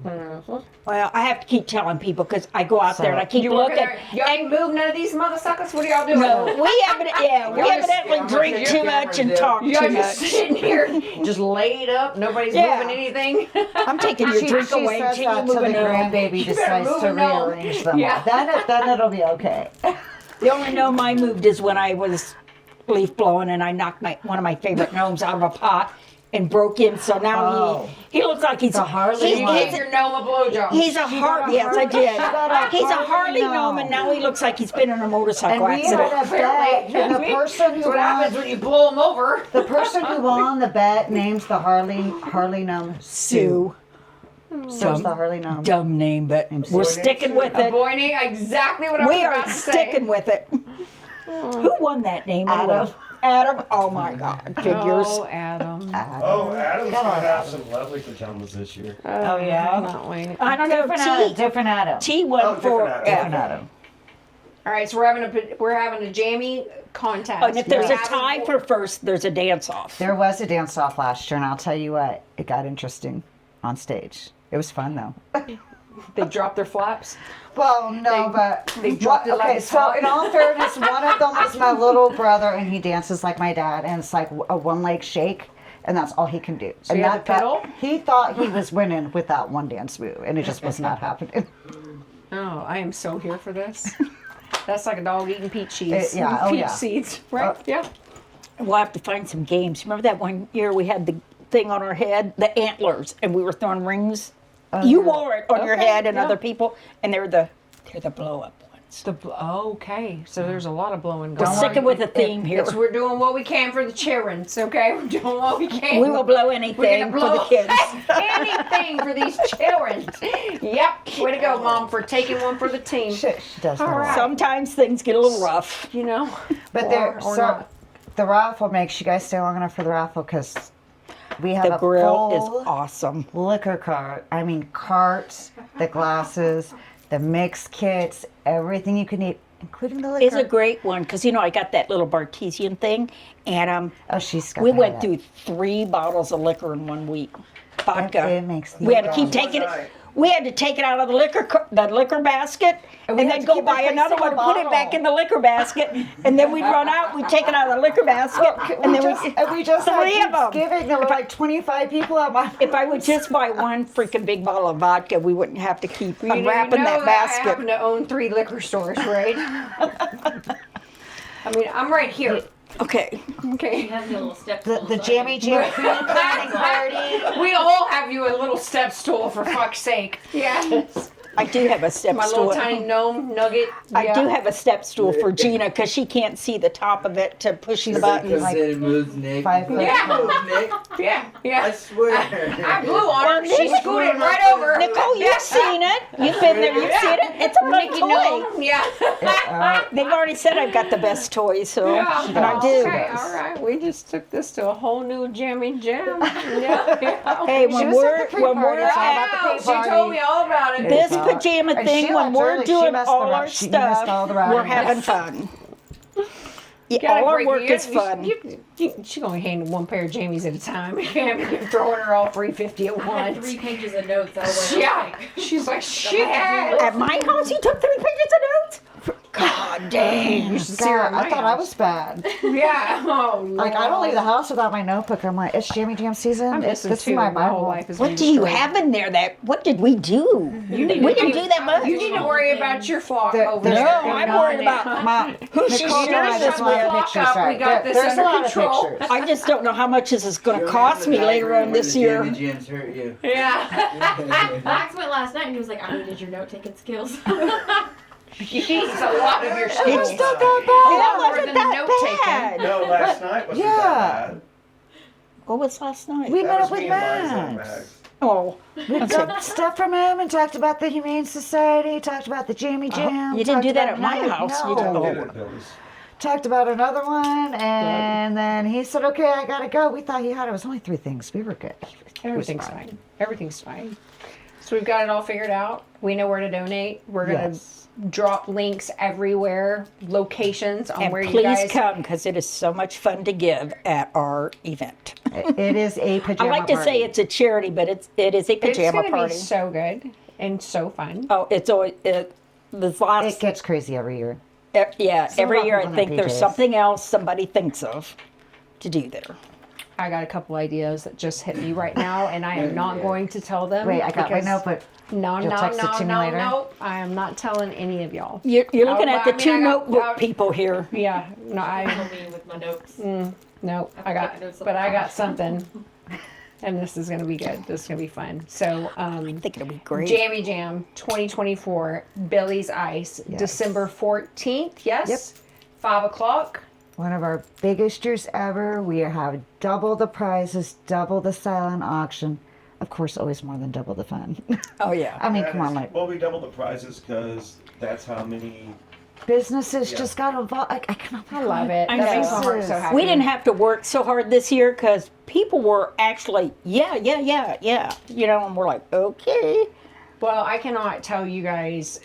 S4: Well, I have to keep telling people because I go out there and I keep
S3: You working
S4: looking.
S3: there? Y'all ain't moved none of these mother suckers? What are y'all doing?
S4: No, we evidently drink too much and talk
S3: Y'all
S4: too
S3: just
S4: much.
S3: sitting here, just laid up. Nobody's
S4: Yeah.
S3: moving anything.
S4: I'm taking your drink
S5: She
S4: away
S5: says
S4: until you
S5: that to the
S4: move it on.
S5: grandbaby
S3: You better
S5: decides
S3: move
S5: to
S3: a gnome.
S5: rearrange them.
S3: Yeah.
S5: Then it'll be okay.
S4: The only gnome I moved is when I was leaf blowing and I knocked one of my favorite gnomes out of a pot and broke in. So now he looks like he's
S5: The Harley
S3: You
S5: one.
S3: gave your gnome a blowjob.
S4: He's a Harley. Yes, I did.
S5: got a
S4: He's a
S5: Harley
S4: Harley
S5: gnome.
S4: gnome, and now he looks like he's been in a motorcycle
S5: And we had
S4: accident.
S5: a bet, and the person
S3: That's
S5: who
S3: what happens
S5: won,
S3: when you blow them over.
S5: the person who won the bet names the Harley gnome Sue. So it's the Harley gnome.
S4: Dumb name, but we're sticking with
S3: A
S4: it.
S3: boy name, exactly what I was
S4: We
S3: about
S4: are
S3: to say.
S4: sticking with it. Who won that name?
S5: Adam.
S4: Anyway? Adam. Oh my God. Figures.
S3: Oh, Adam.
S6: Oh, Adam's gonna have some lovely pajamas this year.
S4: Oh yeah.
S3: Not wait.
S4: I don't know.
S5: Different Adam.
S4: T won
S6: Oh,
S4: for.
S6: different Adam.
S5: Different Adam.
S3: All right, so we're having a jammy contest.
S4: And if there's a
S3: We're
S4: tie
S3: having-
S4: for first, there's a dance off.
S5: There was a dance off last year, and I'll tell you what, it got interesting on stage. It was fun though.
S3: they dropped their flaps.
S5: Well, no, but
S3: they dropped it like
S5: okay.
S3: it's
S5: So
S3: hot.
S5: in all fairness, one of them was my little brother, and he dances like my dad, and it's like a one leg shake, and that's all he can do.
S3: So
S5: and
S3: you had the pedal?
S5: he thought he was winning with that one dance move, and it just was not happening.
S3: Oh, I am so here for this. That's like a dog eating peach seeds.
S5: Yeah, oh,
S3: peach
S5: yeah.
S3: seeds, right? Yeah.
S4: We'll have to find some games. Remember that one year we had the thing on our head, the antlers, and we were throwing rings. You wore it on your
S3: Okay,
S4: head, and
S3: yeah.
S4: other people, and they're the blow up ones.
S3: Okay, so there's a lot of blowing
S4: We're
S3: going on.
S4: sticking with a theme here.
S3: We're doing what we can for the children, okay? We're doing what we can.
S4: We will blow
S3: We're
S4: anything
S3: gonna
S4: for
S3: blow
S4: the kids.
S3: anything for these children. Yep. Way to go, Mom, for taking one for the team.
S5: She does
S3: All
S5: that.
S3: right.
S4: Sometimes things get a little rough.
S3: You know?
S5: But there,
S3: or
S5: so
S3: not.
S5: the raffle makes you guys stay long enough for the raffle because we have
S4: The
S5: a
S4: grill
S5: full
S4: is awesome.
S5: liquor cart. I mean, carts, the glasses, the mix kits, everything you can eat, including the liquor.
S4: It's a great one because I got that little Bartesian thing, and
S5: Oh, she's got
S4: we
S5: that.
S4: went through 3 bottles of liquor in 1 week. Vodka.
S5: It makes the
S4: we had to keep taking it. We had to take it out of the liquor basket, and
S5: we had
S4: then
S5: to
S4: go
S5: keep
S4: buy another
S5: replacing
S4: one,
S5: a
S4: put it back
S5: bottle.
S4: in the liquor basket, and then we'd run out. We'd take it out of the liquor basket, and then
S5: we just
S4: 3
S5: had
S4: of them.
S5: Thanksgiving. There were like 25 people at my.
S4: If I would just buy one freaking big bottle of vodka, we wouldn't have to keep
S3: You
S4: unwrapping
S3: know
S4: that
S3: I
S4: basket.
S3: happen to own 3 liquor stores, right? I mean, I'm right here.
S4: Okay.
S3: Okay.
S5: The Jammy Jam food planning party.
S3: We all have you a little step stool, for fuck's sake. Yes.
S4: I do have a step
S3: My
S4: stool.
S3: little tiny gnome nugget.
S4: I do have a step stool for Gina because she can't see the top of it to push the buttons.
S2: Because it moves Nick.
S5: 5 foot.
S3: Yeah.
S2: Moves Nick.
S3: Yeah,
S2: I
S3: yeah.
S2: swear.
S3: I blew on her. She scooted right over.
S4: Nicole, you've seen it. You've been there. You've seen it. It's a fun
S3: Mickey
S4: toy.
S3: gnome. Yeah.
S4: They've already said I've got the best toys, so
S3: Yeah.
S4: and I do.
S3: Okay, all right. We just took this to a whole new Jammy Jam. Yeah.
S4: Hey, when
S5: was
S4: we're
S5: at the pre-party, it's all about the
S3: Wow,
S5: pre-party.
S3: she told me all about it.
S4: this pajama
S5: And
S4: thing,
S5: she
S4: when
S5: left
S4: we're
S5: early. She
S4: doing
S5: missed
S4: all
S5: the
S4: our
S5: ride. She missed all the
S4: stuff,
S5: ride.
S4: we're having fun. Yeah,
S3: Gotta
S4: all our
S3: break
S4: work
S3: you.
S4: is fun.
S3: She only handle one pair of jammies at a time. You can't be throwing her all 350 at
S7: I had
S3: once.
S7: 3 pages of notes. I was like,
S3: Yeah, she's like, shit.
S4: At my house, you took 3 pages of notes. God dang!
S3: You should see her at
S5: God,
S3: my
S5: I thought I
S3: house.
S5: was bad.
S3: Yeah. Oh,
S5: Like I don't leave the house without my notebook. I'm like, it's Jammy Jam season.
S3: I'm
S5: This
S3: missing
S5: is
S3: too.
S5: my
S3: My whole
S5: Bible.
S3: life is
S4: What do you have in there? What did we do? We didn't do that much.
S3: You need to worry about your flock
S5: There-
S3: over
S5: there's
S3: there.
S4: No, I'm worried about
S5: My,
S4: who she
S5: Nicole and I
S4: shares
S5: just
S4: this
S5: want
S4: with.
S5: pictures,
S3: Fuck up, we
S5: right?
S3: got this
S5: There's a
S3: under
S5: lot
S3: control.
S5: of pictures.
S4: I just don't know how much this is going to cost me later on this year.
S2: Jammy Jams hurt you.
S3: Yeah.
S7: Max went last night and he was like, I needed your note taking skills.
S3: She's a lot of your skills.
S5: It's not
S3: A
S5: that
S3: lot more than the note taking.
S4: bad.
S6: No, last night wasn't
S5: Yeah.
S6: that bad.
S4: What was last night?
S5: We
S6: That
S5: met
S6: was
S5: up with
S6: me and Liza and
S5: Max.
S6: Max.
S4: Oh,
S5: We got stuff from him and talked about the Humane Society, talked about the Jammy Jam.
S4: you didn't do
S5: talked
S4: that
S5: about
S4: at my
S5: another-
S4: house. You
S5: No.
S4: did the
S6: Did
S4: whole
S6: it, Billy's.
S5: Talked about another one, and then he said, okay, I gotta go. We thought he had, it was only 3 things. We were good.
S3: Everything's fine. Everything's fine. So we've got it all figured out. We know where to donate. We're gonna
S5: Yes.
S3: drop links everywhere, locations on
S4: And
S3: where you
S4: please
S3: guys
S4: come, because it is so much fun to give at our event.
S5: It is a pajama
S4: I like to
S5: party.
S4: say it's a charity, but it is a
S3: It's
S4: pajama
S3: going to
S4: party.
S3: be so good and so fun.
S4: Oh, it's always this last
S5: It gets crazy every year.
S4: yeah.
S5: So
S4: Every year I
S5: welcome on
S4: think
S5: that
S4: there's
S5: PJs.
S4: something else somebody thinks of to do there.
S3: I got a couple ideas that just hit me right now, and I am not going to tell them.
S5: Wait, I got my
S3: because-
S5: notebook.
S3: No,
S5: You'll
S3: no,
S5: text it
S3: no,
S5: to me
S3: no,
S5: later?
S3: no. I am not telling any of y'all.
S4: You're looking
S3: Oh,
S4: at the
S3: I mean,
S4: two
S3: I got-
S4: notebook people here.
S3: Yeah, no,
S7: Follow me with my notes.
S3: no, I got, but I got something, and this is gonna be good. This is gonna be fun. So,
S4: I think it'll be great.
S3: Jammy Jam 2024, Billy's Ice,
S5: Yes.
S3: December 14th. Yes,
S5: Yep.
S3: 5:00.
S5: One of our biggest years ever. We have double the prizes, double the silent auction. Of course, always more than double the fun.
S4: Oh yeah.
S5: I mean, come on, like
S6: Well, we doubled the prizes because that's how many.
S5: businesses just got involved. I cannot.
S3: I love it.
S4: I
S3: That makes
S4: know.
S3: my heart so happy.
S4: We didn't have to work so hard this year because people were actually, yeah. You know, and we're like, okay.
S3: Well, I cannot tell you guys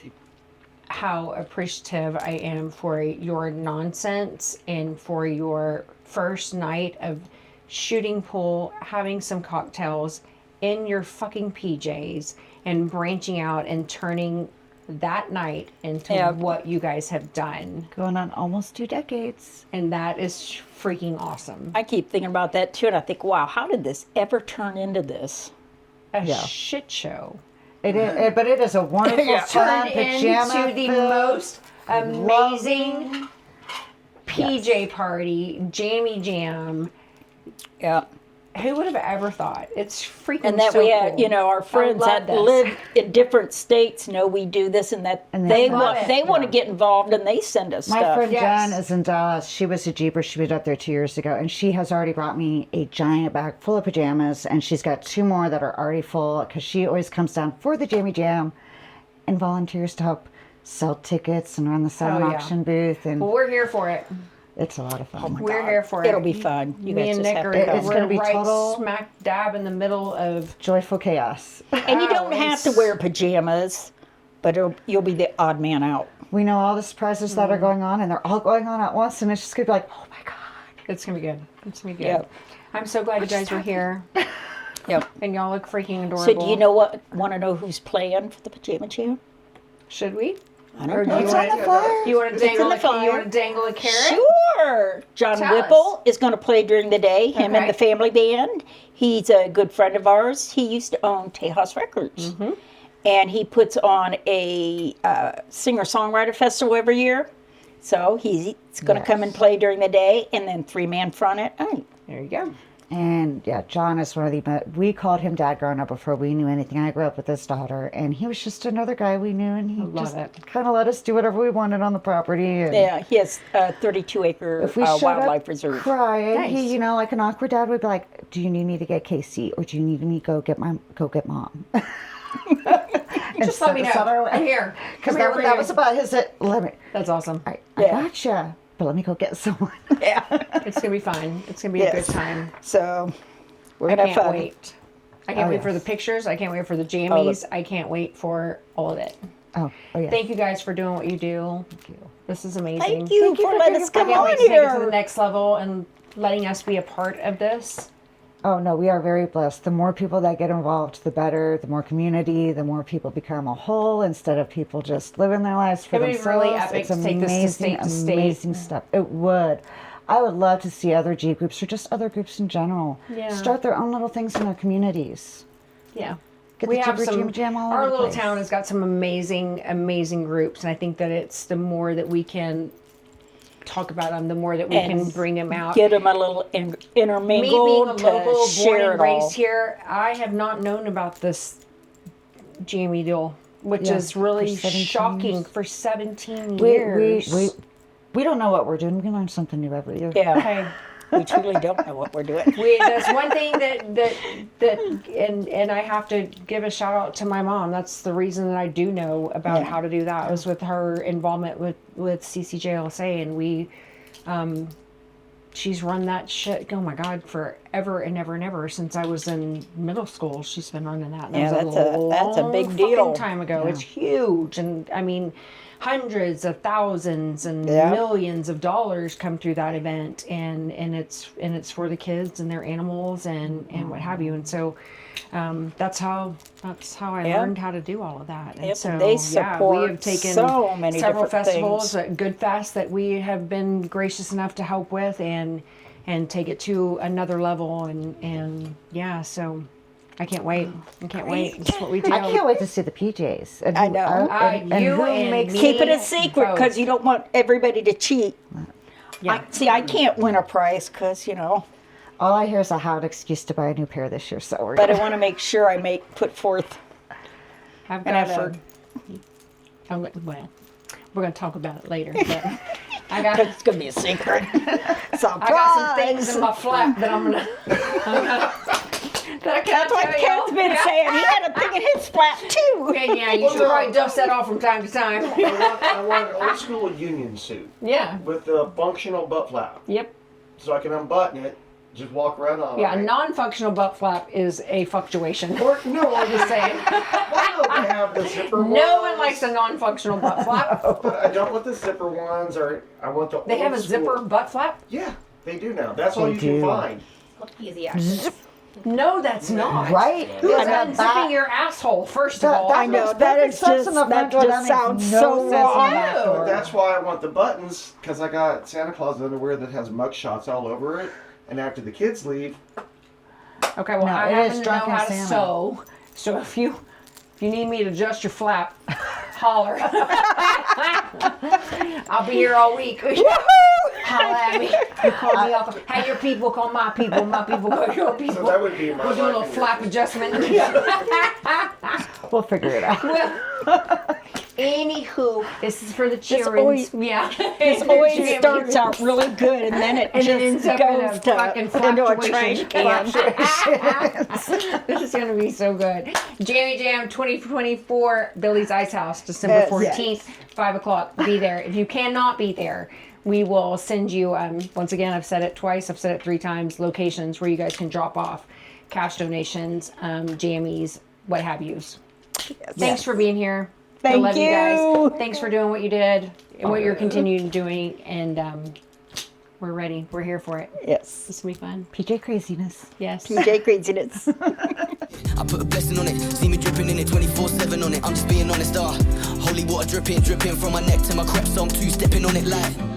S3: how appreciative I am for your nonsense and for your first night of shooting pool, having some cocktails in your fucking PJs, and branching out and turning that night into
S4: Yeah.
S3: what you guys have done.
S5: Going on almost 2 decades.
S3: And that is freaking awesome.
S4: I keep thinking about that too, and I think, wow, how did this ever turn into this?
S3: A
S5: Yeah.
S3: shit show.
S5: It is, but it is a wonderful,
S4: Yeah.
S5: fun,
S3: Turned
S5: pajama
S3: into the
S5: filled,
S3: most amazing PJ party, Jammy Jam.
S4: Yeah.
S3: Who would have ever thought? It's freaking
S4: And that
S3: so
S4: we had,
S3: cool.
S4: you know, our friends
S3: love
S4: that
S3: this.
S4: live in different states know we do this and that.
S5: And
S4: they
S5: they
S3: love it.
S4: want to get involved and they send us
S5: My
S4: stuff.
S5: friend
S3: Yes.
S5: Jen is in Dallas. She was a Jeeper. She was up there 2 years ago, and she has already brought me a giant bag full of pajamas, and she's got 2 more that are already full because she always comes down for the Jammy Jam and volunteers to help sell tickets and run the silent
S3: Oh, yeah.
S5: auction booth, and
S3: Well, we're here for it.
S5: it's a lot of fun.
S3: We're here for it.
S4: It'll be fun. You
S3: Me
S4: guys
S3: and
S4: just
S3: Nick
S4: have
S3: are
S4: to come.
S5: It's gonna be
S3: right
S5: total-
S3: smack dab in the middle of.
S5: Joyful chaos.
S4: And you don't have to
S3: it's-
S4: wear pajamas, but you'll be the odd man out.
S5: We know all the surprises that
S3: Mm.
S5: are going on, and they're all going on at once, and it's just gonna be like, oh my god.
S3: It's gonna be good. It's gonna be good.
S4: Yep.
S3: I'm so glad you guys were here,
S4: Yep.
S3: and y'all look freaking adorable.
S4: So do you know what? Want to know who's playing for the pajama jam?
S3: Should we?
S4: I
S3: Or
S4: don't
S3: do you
S4: know.
S3: want
S5: on the flyer.
S3: you want to
S4: It's in
S3: dangle
S4: the
S3: you
S4: flyer.
S3: want to dangle a carrot?
S4: Sure. John
S3: Tell
S4: Whipple
S3: us.
S4: is going to play during the day. Him
S3: Okay.
S4: and the family band. He's a good friend of ours. He used to own Tejas Records, and he puts on a singer-songwriter festival every year. So he's going to come and play during the day, and then 3-man front at night.
S3: There you go.
S5: And yeah, John is one of the. We called him Dad growing up before we knew anything. I grew up with his daughter, and he was just another guy we knew, and he
S3: love
S5: just
S3: it.
S5: kind of let us do whatever we wanted on the property. And
S4: Yeah, he has a 32-acre
S5: if we showed
S4: wildlife
S5: up
S4: reserve.
S5: crying,
S3: Nice.
S5: he, you know, like an awkward dad would be like, "Do you need me to get Casey, or do you need me to go get mom?"
S3: Just let me know. I'm here.
S5: Because
S3: Come here
S5: that,
S3: for
S5: that
S3: you.
S5: was about his. Let me.
S3: That's awesome.
S5: I
S4: Yeah.
S5: gotcha. But let me go get someone.
S4: Yeah.
S3: It's gonna be fun. It's gonna be a
S4: Yes.
S3: good time.
S4: So we're
S3: I
S4: going to have
S3: can't
S4: fun.
S3: wait. I can't
S5: Oh,
S3: wait for the
S5: yes.
S3: pictures. I can't wait for the jammies. I can't wait for all of it.
S5: Oh yeah.
S3: Thank you guys for doing what you do.
S5: Thank you.
S3: This is amazing.
S4: Thank you for letting us
S3: I
S4: come
S3: can't
S4: on
S3: wait to take it to the
S4: here.
S3: next level and letting us be a part of this.
S5: Oh no, we are very blessed. The more people that get involved, the better. The more community, the more people become a whole instead of people just living their lives for
S3: It would be
S5: themselves.
S3: really epic
S5: It's
S3: to take this to
S5: amazing,
S3: state to state.
S5: amazing stuff. It would. I would love to see other Jeep groups or just other groups in general
S3: Yeah.
S5: start their own little things in their communities.
S3: Yeah.
S5: Get
S3: We
S5: the
S3: have
S5: Jeeper
S3: some,
S5: Jam all
S3: our
S5: over the
S3: little
S5: place.
S3: town has got some amazing groups, and I think that it's the more that we can talk about them, the more that we can
S4: And
S3: bring them out.
S4: Get them a little
S3: Me
S4: intermingled
S3: being a
S4: to
S3: local, born
S4: share
S3: and
S4: it all.
S3: raised here, I have not known about this Jamie deal, which
S5: Yeah,
S3: is really
S5: for 17
S3: shocking
S5: years.
S3: for 17
S5: We,
S3: years.
S5: we don't know what we're doing. We learn something new every year.
S4: Yeah,
S3: Okay.
S4: we truly don't know what we're doing.
S3: That's one thing that and I have to give a shout out to my mom. That's the reason that I do know about
S4: Yeah.
S3: how to do that, was with her involvement with CCJLSA, and we she's run that shit, oh my god, forever and ever and ever since I was in middle school. She's been running that. And
S4: Yeah,
S3: that was
S4: that's a big
S3: long
S4: deal.
S3: fucking time ago. It's huge, and I mean, hundreds of thousands and millions of dollars come through that event, and it's for the kids and their animals and what have you. And so that's how I learned how to do all of that. And so
S4: they support
S3: we have taken
S4: so many
S3: several
S4: different
S3: festivals
S4: things.
S3: at Good Fest that we have been gracious enough to help with and take it to another level, and so I can't wait. I can't wait. That's what we do.
S5: I can't wait to see the PJs. And
S4: I know.
S3: You and me
S4: Keep it a secret
S3: both.
S4: because you don't want everybody to cheat.
S3: Yeah.
S4: I can't win a prize because,
S5: all I hear is I have an excuse to buy a new pair this year. So we're
S4: but I want to make sure I put forth
S3: I've
S4: an
S3: got
S4: effort.
S3: well, we're going to talk about it later. But I got
S4: It's going to be a secret.
S3: I got some things in my flap that I'm gonna that I can't
S4: That's what
S3: tell
S4: Ken's
S3: you.
S4: been saying. He had a thing in his flap too.
S3: Okay, yeah, you should probably dust that off from time to time.
S6: I want an old school union suit
S3: Yeah.
S6: with a functional butt flap,
S3: Yep.
S6: so I can unbutton it, just walk around on
S3: Yeah, a
S6: it.
S3: non-functional butt flap is a fluctuation.
S6: Or no,
S3: I'm just saying.
S6: why don't they have the zipper ones?
S3: No one likes a non-functional butt flap.
S6: But I don't want the zipper ones, or I want the.
S3: They have a
S6: old school-
S3: zipper butt flap?
S6: Yeah, they do now. That's all
S5: They
S6: you
S5: do.
S6: can find.
S7: Easy access.
S3: No, that's not.
S5: right.
S3: That's
S5: And
S3: unzipping your asshole, first of all.
S4: I know, that is just, that just sounds so wrong.
S6: But that's why I want the buttons, because I got Santa Claus underwear that has mug shots all over it. And after the kids leave,
S3: Okay, well,
S5: No,
S3: I
S5: it
S3: happen
S5: is
S3: to know
S5: drunken
S3: how to
S5: Santa.
S3: sew. So if you need me to adjust your flap, holler. I'll be here all week. Holler at me. You call me up. Have your people call my people. My people call your people.
S6: so that would be my.
S3: We'll do a little
S6: marketing.
S3: flap adjustment.
S5: We'll figure it out.
S3: Well, anywho, this is for the children.
S4: always-
S3: Yeah.
S4: This always starts out really good and then it
S3: And
S4: just
S3: it ends up in a
S4: goes
S3: fucking
S4: into a trash
S3: fluctuation.
S4: can.
S3: This is going to be so good. Jammy Jam 2024, Billy's Ice House, December 14th, 5 o'clock. Be there. If you cannot be there, we will send you, once again, I've said it twice, I've said it 3 times, locations where you guys can drop off cash donations, jammies, what have yous. Thanks for being here. I
S4: Thank
S3: love
S4: you.
S3: guys. Thanks for doing what you did and what you're continuing doing. And we're ready. We're here for it.
S4: Yes.
S3: This will be fun.
S5: PJ craziness.
S3: Yes.
S4: PJ craziness.
S1: I put a blessing on it, see me dripping in it 24/7 on it. I'm just being honest, holy water dripping from my neck to my crepe, so I'm 2-stepping on it like